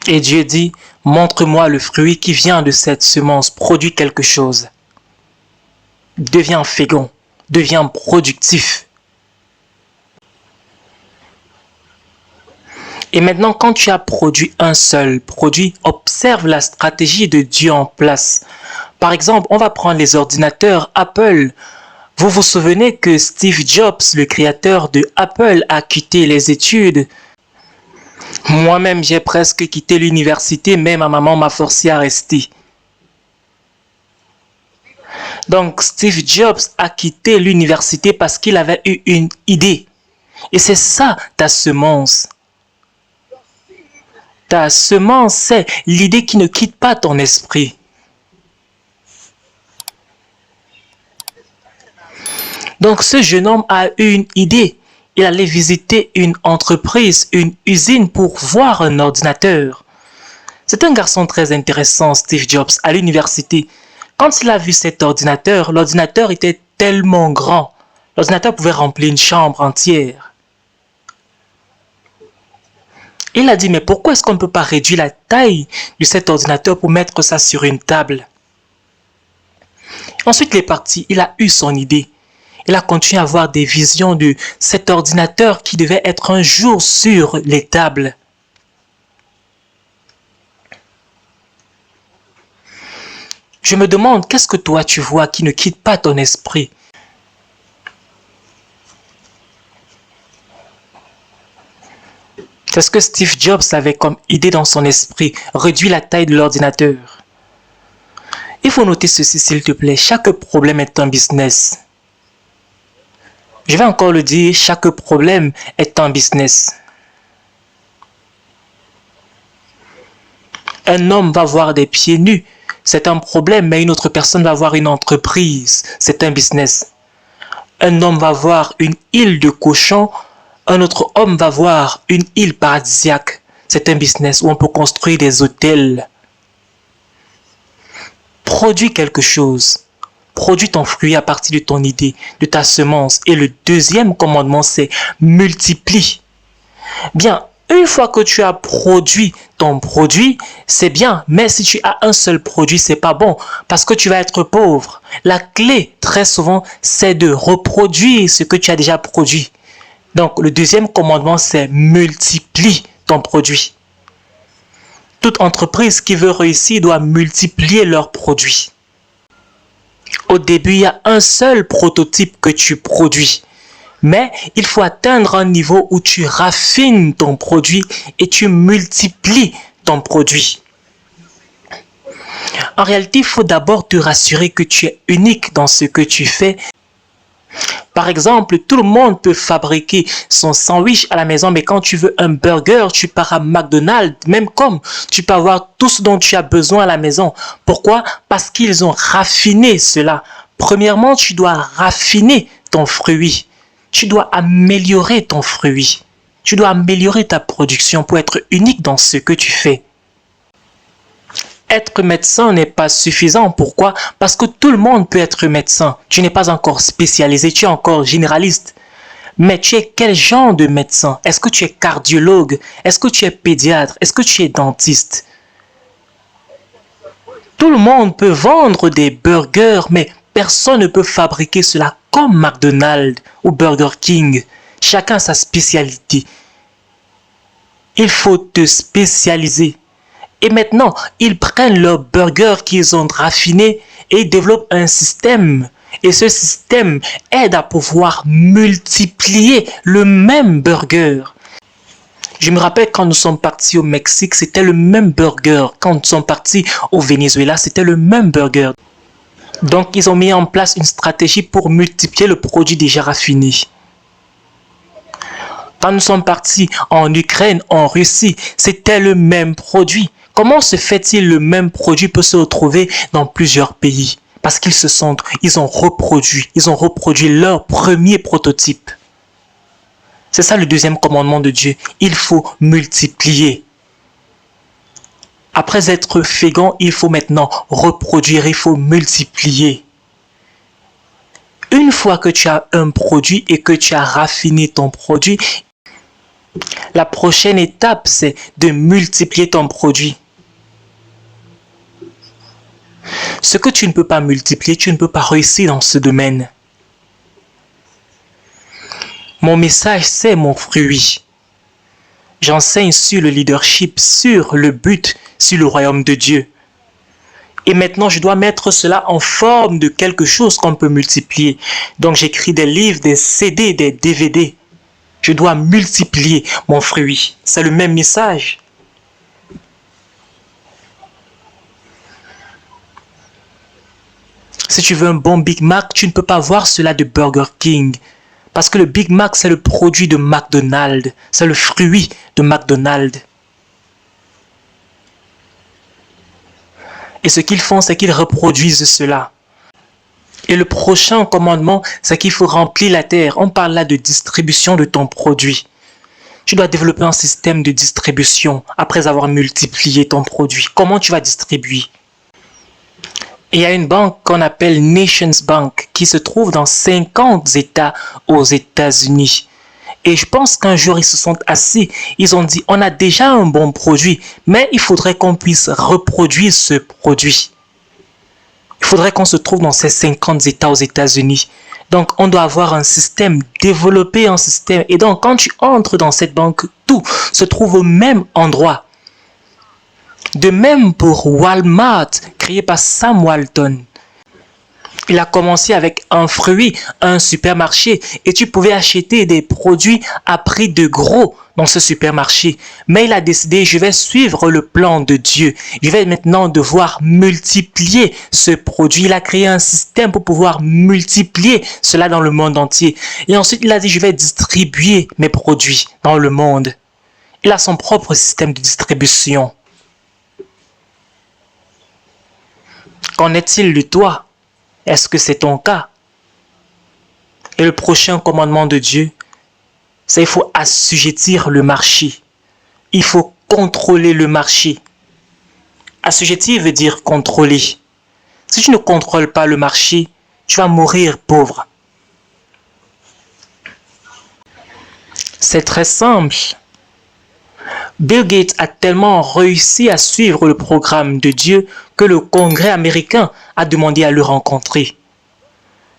Et Dieu dit, montre-moi le fruit qui vient de cette semence, produit quelque chose. Deviens fécond, deviens productif. Et maintenant, quand tu as produit un seul produit, observe la stratégie de Dieu en place. Par exemple, on va prendre les ordinateurs Apple. Vous vous souvenez que Steve Jobs, le créateur de Apple, a quitté les études. Moi-même, j'ai presque quitté l'université, mais ma maman m'a forcé à rester. Donc, Steve Jobs a quitté l'université parce qu'il avait eu une idée. Et c'est ça ta semence. Ta semence, c'est l'idée qui ne quitte pas ton esprit. Donc, ce jeune homme a eu une idée. Il allait visiter une entreprise, une usine pour voir un ordinateur. C'est un garçon très intéressant, Steve Jobs, à l'université. Quand il a vu cet ordinateur, l'ordinateur était tellement grand. L'ordinateur pouvait remplir une chambre entière. Il a dit, mais pourquoi est-ce qu'on ne peut pas réduire la taille de cet ordinateur pour mettre ça sur une table? Ensuite, il est parti, il a eu son idée. Il a continué à avoir des visions de cet ordinateur qui devait être un jour sur les tables. Je me demande, qu'est-ce que toi tu vois qui ne quitte pas ton esprit? C'est ce que Steve Jobs avait comme idée dans son esprit, réduire la taille de l'ordinateur. Il faut noter ceci s'il te plaît, chaque problème est un business. Je vais encore le dire, chaque problème est un business. Un homme va avoir des pieds nus, c'est un problème, mais une autre personne va avoir une entreprise, c'est un business. Un homme va voir une île de cochons, un autre homme va voir une île paradisiaque, c'est un business où on peut construire des hôtels. Produis quelque chose. Produis ton fruit à partir de ton idée, de ta semence. Et le deuxième commandement, c'est multiplie. Bien, une fois que tu as produit ton produit, c'est bien. Mais si tu as un seul produit, c'est pas bon parce que tu vas être pauvre. La clé, très souvent, c'est de reproduire ce que tu as déjà produit. Donc, le deuxième commandement, c'est multiplie ton produit. Toute entreprise qui veut réussir doit multiplier leurs produits. Au début, il y a un seul prototype que tu produis. Mais il faut atteindre un niveau où tu raffines ton produit et tu multiplies ton produit. En réalité, il faut d'abord te rassurer que tu es unique dans ce que tu fais. Par exemple, tout le monde peut fabriquer son sandwich à la maison, mais quand tu veux un burger, tu pars à McDonald's, même comme tu peux avoir tout ce dont tu as besoin à la maison. Pourquoi? Parce qu'ils ont raffiné cela. Premièrement, tu dois raffiner ton fruit. Tu dois améliorer ton fruit. Tu dois améliorer ta production pour être unique dans ce que tu fais. Être médecin n'est pas suffisant. Pourquoi? Parce que tout le monde peut être médecin. Tu n'es pas encore spécialisé, tu es encore généraliste. Mais tu es quel genre de médecin? Est-ce que tu es cardiologue? Est-ce que tu es pédiatre? Est-ce que tu es dentiste? Tout le monde peut vendre des burgers, mais personne ne peut fabriquer cela comme McDonald's ou Burger King. Chacun a sa spécialité. Il faut te spécialiser. Et maintenant, ils prennent leurs burgers qu'ils ont raffinés et ils développent un système. Et ce système aide à pouvoir multiplier le même burger. Je me rappelle quand nous sommes partis au Mexique, c'était le même burger. Quand nous sommes partis au Venezuela, c'était le même burger. Donc, ils ont mis en place une stratégie pour multiplier le produit déjà raffiné. Quand nous sommes partis en Ukraine, en Russie, c'était le même produit. Comment se fait-il le même produit peut se retrouver dans plusieurs pays? Parce ils ont reproduit leur premier prototype. C'est ça le deuxième commandement de Dieu. Il faut multiplier. Après être fécond, il faut maintenant reproduire, il faut multiplier. Une fois que tu as un produit et que tu as raffiné ton produit, la prochaine étape, c'est de multiplier ton produit. Ce que tu ne peux pas multiplier, tu ne peux pas réussir dans ce domaine. Mon message, c'est mon fruit. J'enseigne sur le leadership, sur le but, sur le royaume de Dieu. Et maintenant, je dois mettre cela en forme de quelque chose qu'on peut multiplier. Donc, j'écris des livres, des CD, des DVD. Je dois multiplier mon fruit. C'est le même message. Si tu veux un bon Big Mac, tu ne peux pas voir cela de Burger King. Parce que le Big Mac, c'est le produit de McDonald's. C'est le fruit de McDonald's. Et ce qu'ils font, c'est qu'ils reproduisent cela. Et le prochain commandement, c'est qu'il faut remplir la terre. On parle là de distribution de ton produit. Tu dois développer un système de distribution après avoir multiplié ton produit. Comment tu vas distribuer? Il y a une banque qu'on appelle Nations Bank qui se trouve dans 50 États aux États-Unis. Et je pense qu'un jour, ils se sont assis, ils ont dit, on a déjà un bon produit, mais il faudrait qu'on puisse reproduire ce produit. Il faudrait qu'on se trouve dans ces 50 États aux États-Unis. Donc, on doit avoir un système, développer un système. Et donc, quand tu entres dans cette banque, tout se trouve au même endroit. De même pour Walmart, créé par Sam Walton. Il a commencé avec un fruit, un supermarché, et tu pouvais acheter des produits à prix de gros dans ce supermarché. Mais il a décidé, je vais suivre le plan de Dieu. Je vais maintenant devoir multiplier ce produit. Il a créé un système pour pouvoir multiplier cela dans le monde entier. Et ensuite, il a dit, je vais distribuer mes produits dans le monde. Il a son propre système de distribution. Qu'en est-il de toi? Est-ce que c'est ton cas? Et le prochain commandement de Dieu, c'est qu'il faut assujettir le marché. Il faut contrôler le marché. Assujettir veut dire contrôler. Si tu ne contrôles pas le marché, tu vas mourir pauvre. C'est très simple. Bill Gates a tellement réussi à suivre le programme de Dieu que le Congrès américain a demandé à le rencontrer.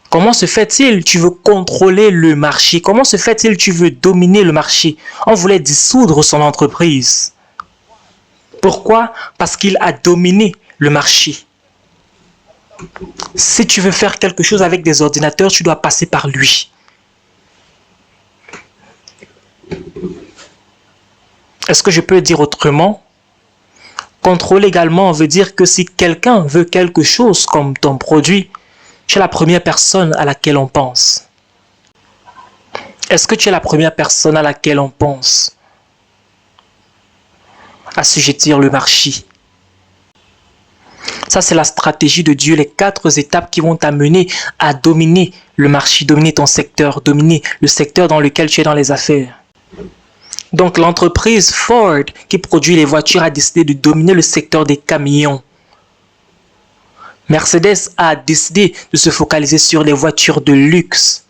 Comment se fait-il tu veux contrôler le marché? Comment se fait-il tu veux dominer le marché? On voulait dissoudre son entreprise. Pourquoi? Parce qu'il a dominé le marché. Si tu veux faire quelque chose avec des ordinateurs, tu dois passer par lui. Est-ce que je peux dire autrement? Contrôle également veut dire que si quelqu'un veut quelque chose comme ton produit, tu es la première personne à laquelle on pense. Est-ce que tu es la première personne à laquelle on pense? Assujettir le marché. Ça, c'est la stratégie de Dieu, les 4 étapes qui vont t'amener à dominer le marché, dominer ton secteur, dominer le secteur dans lequel tu es dans les affaires. Donc, l'entreprise Ford qui produit les voitures a décidé de dominer le secteur des camions. Mercedes a décidé de se focaliser sur les voitures de luxe.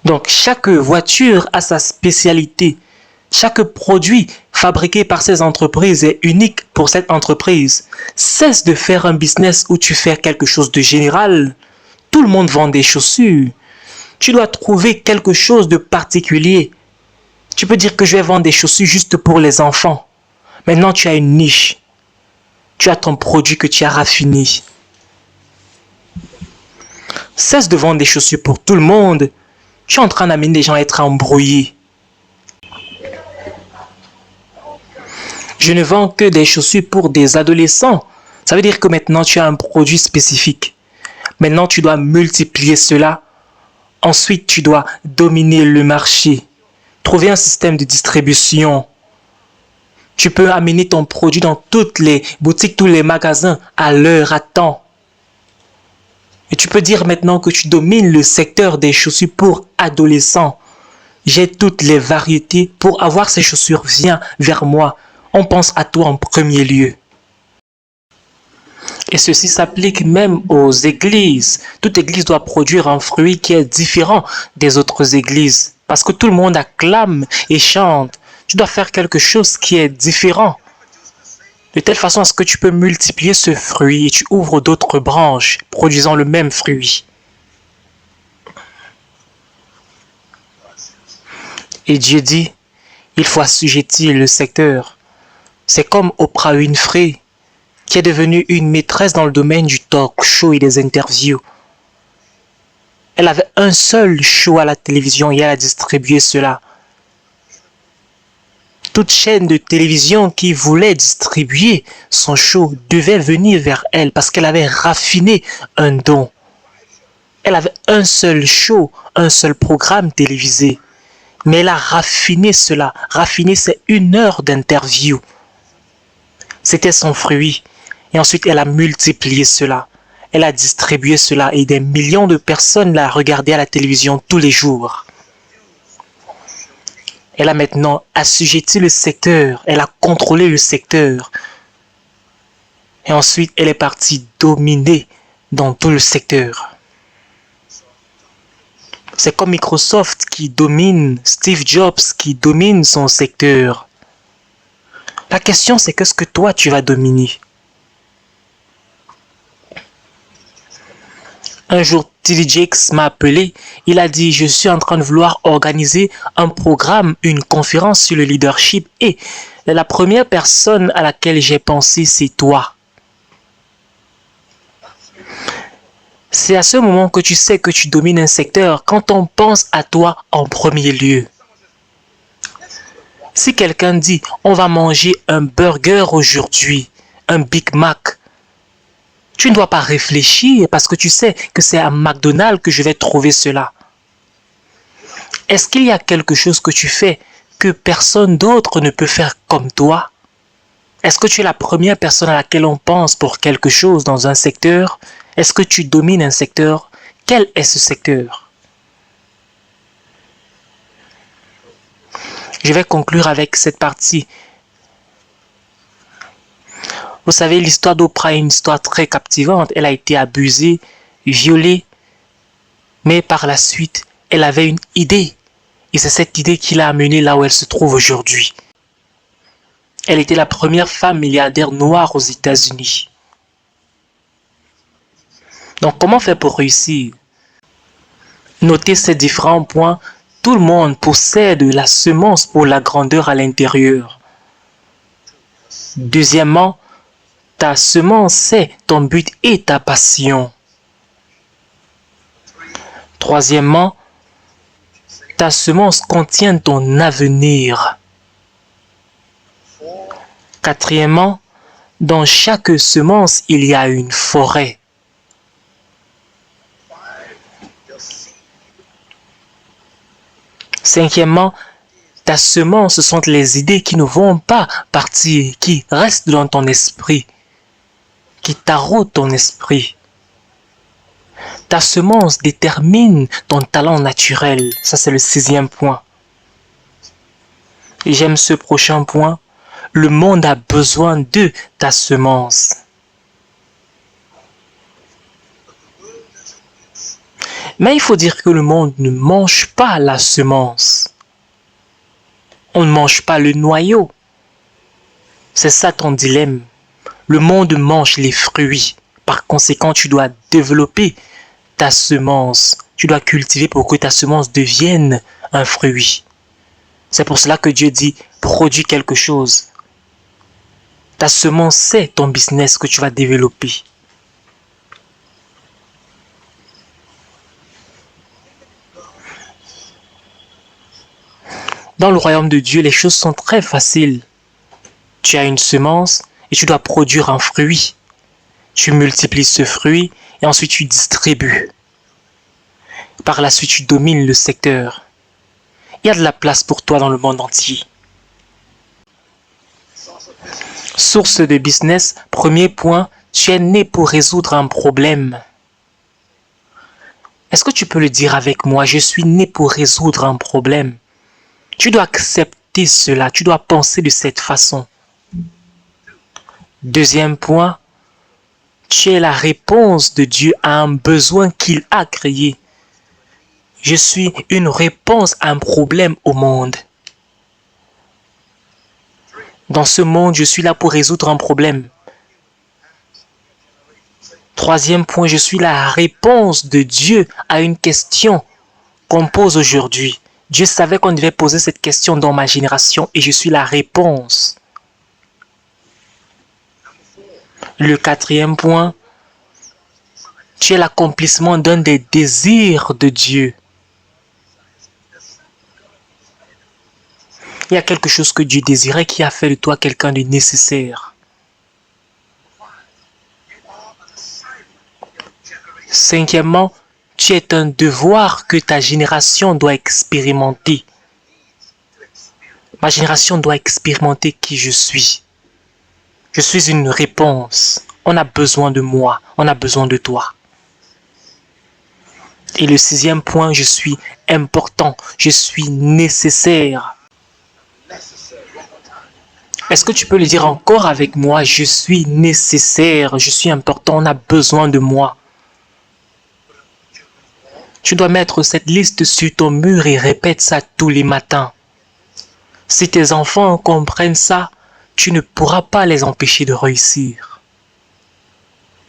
Donc, chaque voiture a sa spécialité. Chaque produit fabriqué par ces entreprises est unique pour cette entreprise. Cesse de faire un business où tu fais quelque chose de général. Tout le monde vend des chaussures. Tu dois trouver quelque chose de particulier. Tu peux dire que je vais vendre des chaussures juste pour les enfants. Maintenant, tu as une niche. Tu as ton produit que tu as raffiné. Cesse de vendre des chaussures pour tout le monde. Tu es en train d'amener les gens à être embrouillés. Je ne vends que des chaussures pour des adolescents. Ça veut dire que maintenant, tu as un produit spécifique. Maintenant, tu dois multiplier cela. Ensuite, tu dois dominer le marché. Trouver un système de distribution. Tu peux amener ton produit dans toutes les boutiques, tous les magasins à l'heure, à temps. Et tu peux dire maintenant que tu domines le secteur des chaussures pour adolescents. J'ai toutes les variétés. Pour avoir ces chaussures, viens vers moi. On pense à toi en premier lieu. Et ceci s'applique même aux églises. Toute église doit produire un fruit qui est différent des autres églises. Parce que tout le monde acclame et chante. Tu dois faire quelque chose qui est différent. De telle façon à ce que tu peux multiplier ce fruit et tu ouvres d'autres branches produisant le même fruit. Et Dieu dit, il faut assujettir le secteur. C'est comme Oprah Winfrey, qui est devenue une maîtresse dans le domaine du talk show et des interviews. Elle avait un seul show à la télévision et elle a distribué cela. Toute chaîne de télévision qui voulait distribuer son show devait venir vers elle parce qu'elle avait raffiné un don. Elle avait un seul show, un seul programme télévisé. Mais elle a raffiné cela. Raffiner, c'est 1 heure d'interview. C'était son fruit. Et ensuite, elle a multiplié cela. Elle a distribué cela et des millions de personnes l'ont regardé à la télévision tous les jours. Elle a maintenant assujetti le secteur. Elle a contrôlé le secteur. Et ensuite, elle est partie dominer dans tout le secteur. C'est comme Microsoft qui domine, Steve Jobs qui domine son secteur. La question, c'est qu'est-ce que toi, tu vas dominer? Un jour, T.D. Jakes m'a appelé. Il a dit, je suis en train de vouloir organiser un programme, une conférence sur le leadership et la première personne à laquelle j'ai pensé, c'est toi. C'est à ce moment que tu sais que tu domines un secteur quand on pense à toi en premier lieu. Si quelqu'un dit on va manger un burger aujourd'hui, un Big Mac, tu ne dois pas réfléchir parce que tu sais que c'est à McDonald's que je vais trouver cela. Est-ce qu'il y a quelque chose que tu fais que personne d'autre ne peut faire comme toi? Est-ce que tu es la première personne à laquelle on pense pour quelque chose dans un secteur? Est-ce que tu domines un secteur? Quel est ce secteur? Je vais conclure avec cette partie. Vous savez, l'histoire d'Oprah est une histoire très captivante. Elle a été abusée, violée, mais par la suite, elle avait une idée. Et c'est cette idée qui l'a amenée là où elle se trouve aujourd'hui. Elle était la première femme milliardaire noire aux États-Unis. Donc, comment faire pour réussir? Notez ces différents points. Tout le monde possède la semence pour la grandeur à l'intérieur. Deuxièmement, ta semence, c'est ton but et ta passion. Troisièmement, ta semence contient ton avenir. Quatrièmement, dans chaque semence, il y a une forêt. Cinquièmement, ta semence, ce sont les idées qui ne vont pas partir, qui restent dans ton esprit, qui taraudent ton esprit. Ta semence détermine ton talent naturel. Ça, c'est le sixième point. Et j'aime ce prochain point. Le monde a besoin de ta semence. Mais il faut dire que le monde ne mange pas la semence. On ne mange pas le noyau. C'est ça ton dilemme. Le monde mange les fruits. Par conséquent, tu dois développer ta semence. Tu dois cultiver pour que ta semence devienne un fruit. C'est pour cela que Dieu dit, produis quelque chose. Ta semence, c'est ton business que tu vas développer. Dans le royaume de Dieu, les choses sont très faciles. Tu as une semence et tu dois produire un fruit. Tu multiplies ce fruit et ensuite tu distribues. Par la suite, tu domines le secteur. Il y a de la place pour toi dans le monde entier. Source de business, premier point, tu es né pour résoudre un problème. Est-ce que tu peux le dire avec moi? Je suis né pour résoudre un problème. Tu dois accepter cela, tu dois penser de cette façon. Deuxième point, tu es la réponse de Dieu à un besoin qu'il a créé. Je suis une réponse à un problème au monde. Dans ce monde, je suis là pour résoudre un problème. Troisième point, je suis la réponse de Dieu à une question qu'on pose aujourd'hui. Dieu savait qu'on devait poser cette question dans ma génération et je suis la réponse. Le quatrième point, tu es l'accomplissement d'un des désirs de Dieu. Il y a quelque chose que Dieu désirait qui a fait de toi quelqu'un de nécessaire. Cinquièmement, tu es un devoir que ta génération doit expérimenter. Ma génération doit expérimenter qui je suis. Je suis une réponse. On a besoin de moi. On a besoin de toi. Et le sixième point, je suis important. Je suis nécessaire. Est-ce que tu peux le dire encore avec moi? Je suis nécessaire. Je suis important. On a besoin de moi. Tu dois mettre cette liste sur ton mur et répète ça tous les matins. Si tes enfants comprennent ça, tu ne pourras pas les empêcher de réussir.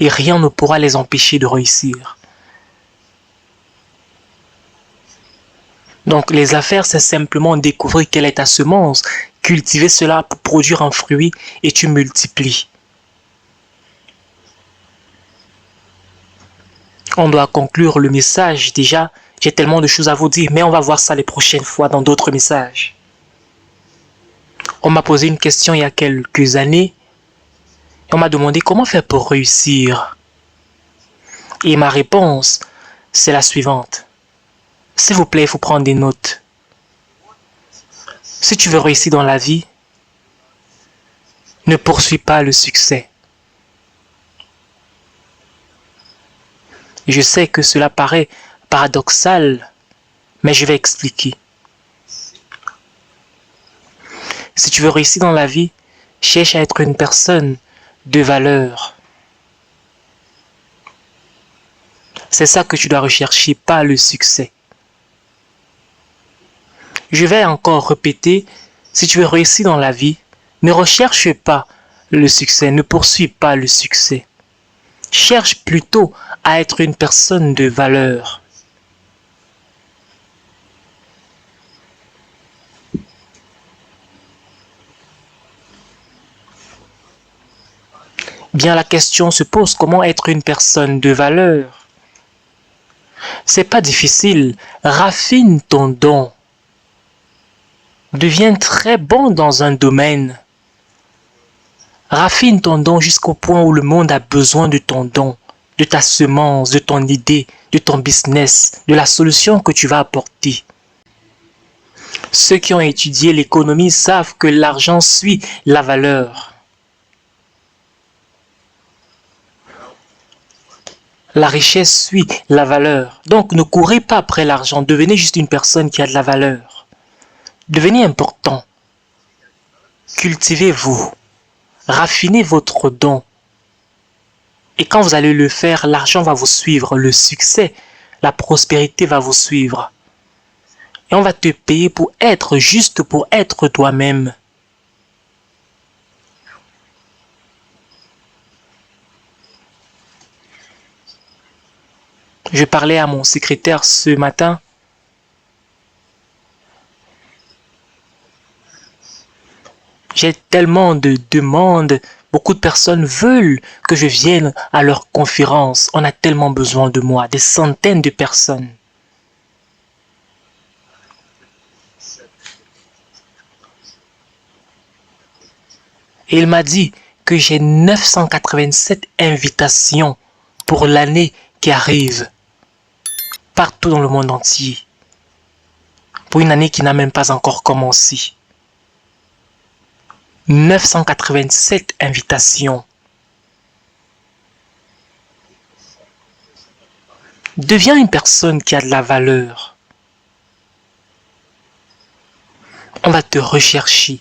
Et rien ne pourra les empêcher de réussir. Donc les affaires, c'est simplement découvrir quelle est ta semence, cultiver cela pour produire un fruit et tu multiplies. On doit conclure le message déjà. J'ai tellement de choses à vous dire, mais on va voir ça les prochaines fois dans d'autres messages. On m'a posé une question il y a quelques années. On m'a demandé comment faire pour réussir. Et ma réponse, c'est la suivante. S'il vous plaît, il faut prendre des notes. Si tu veux réussir dans la vie, ne poursuis pas le succès. Je sais que cela paraît paradoxal, mais je vais expliquer. Si tu veux réussir dans la vie, cherche à être une personne de valeur. C'est ça que tu dois rechercher, pas le succès. Je vais encore répéter, si tu veux réussir dans la vie, ne recherche pas le succès, ne poursuis pas le succès. Cherche plutôt à être une personne de valeur. Bien, la question se pose, comment être une personne de valeur? C'est pas difficile, raffine ton don. Deviens très bon dans un domaine. Raffine ton don jusqu'au point où le monde a besoin de ton don, de ta semence, de ton idée, de ton business, de la solution que tu vas apporter. Ceux qui ont étudié l'économie savent que l'argent suit la valeur. La richesse suit la valeur. Donc ne courez pas après l'argent, devenez juste une personne qui a de la valeur. Devenez important. Cultivez-vous. Raffinez votre don. Et quand vous allez le faire, l'argent va vous suivre, le succès, la prospérité va vous suivre. Et on va te payer pour être juste, pour être toi-même. Je parlais à mon secrétaire ce matin. J'ai tellement de demandes. Beaucoup de personnes veulent que je vienne à leur conférence. On a tellement besoin de moi, des centaines de personnes. Et il m'a dit que j'ai 987 invitations pour l'année qui arrive, partout dans le monde entier, pour une année qui n'a même pas encore commencé. 987 invitations. Deviens une personne qui a de la valeur. On va te rechercher.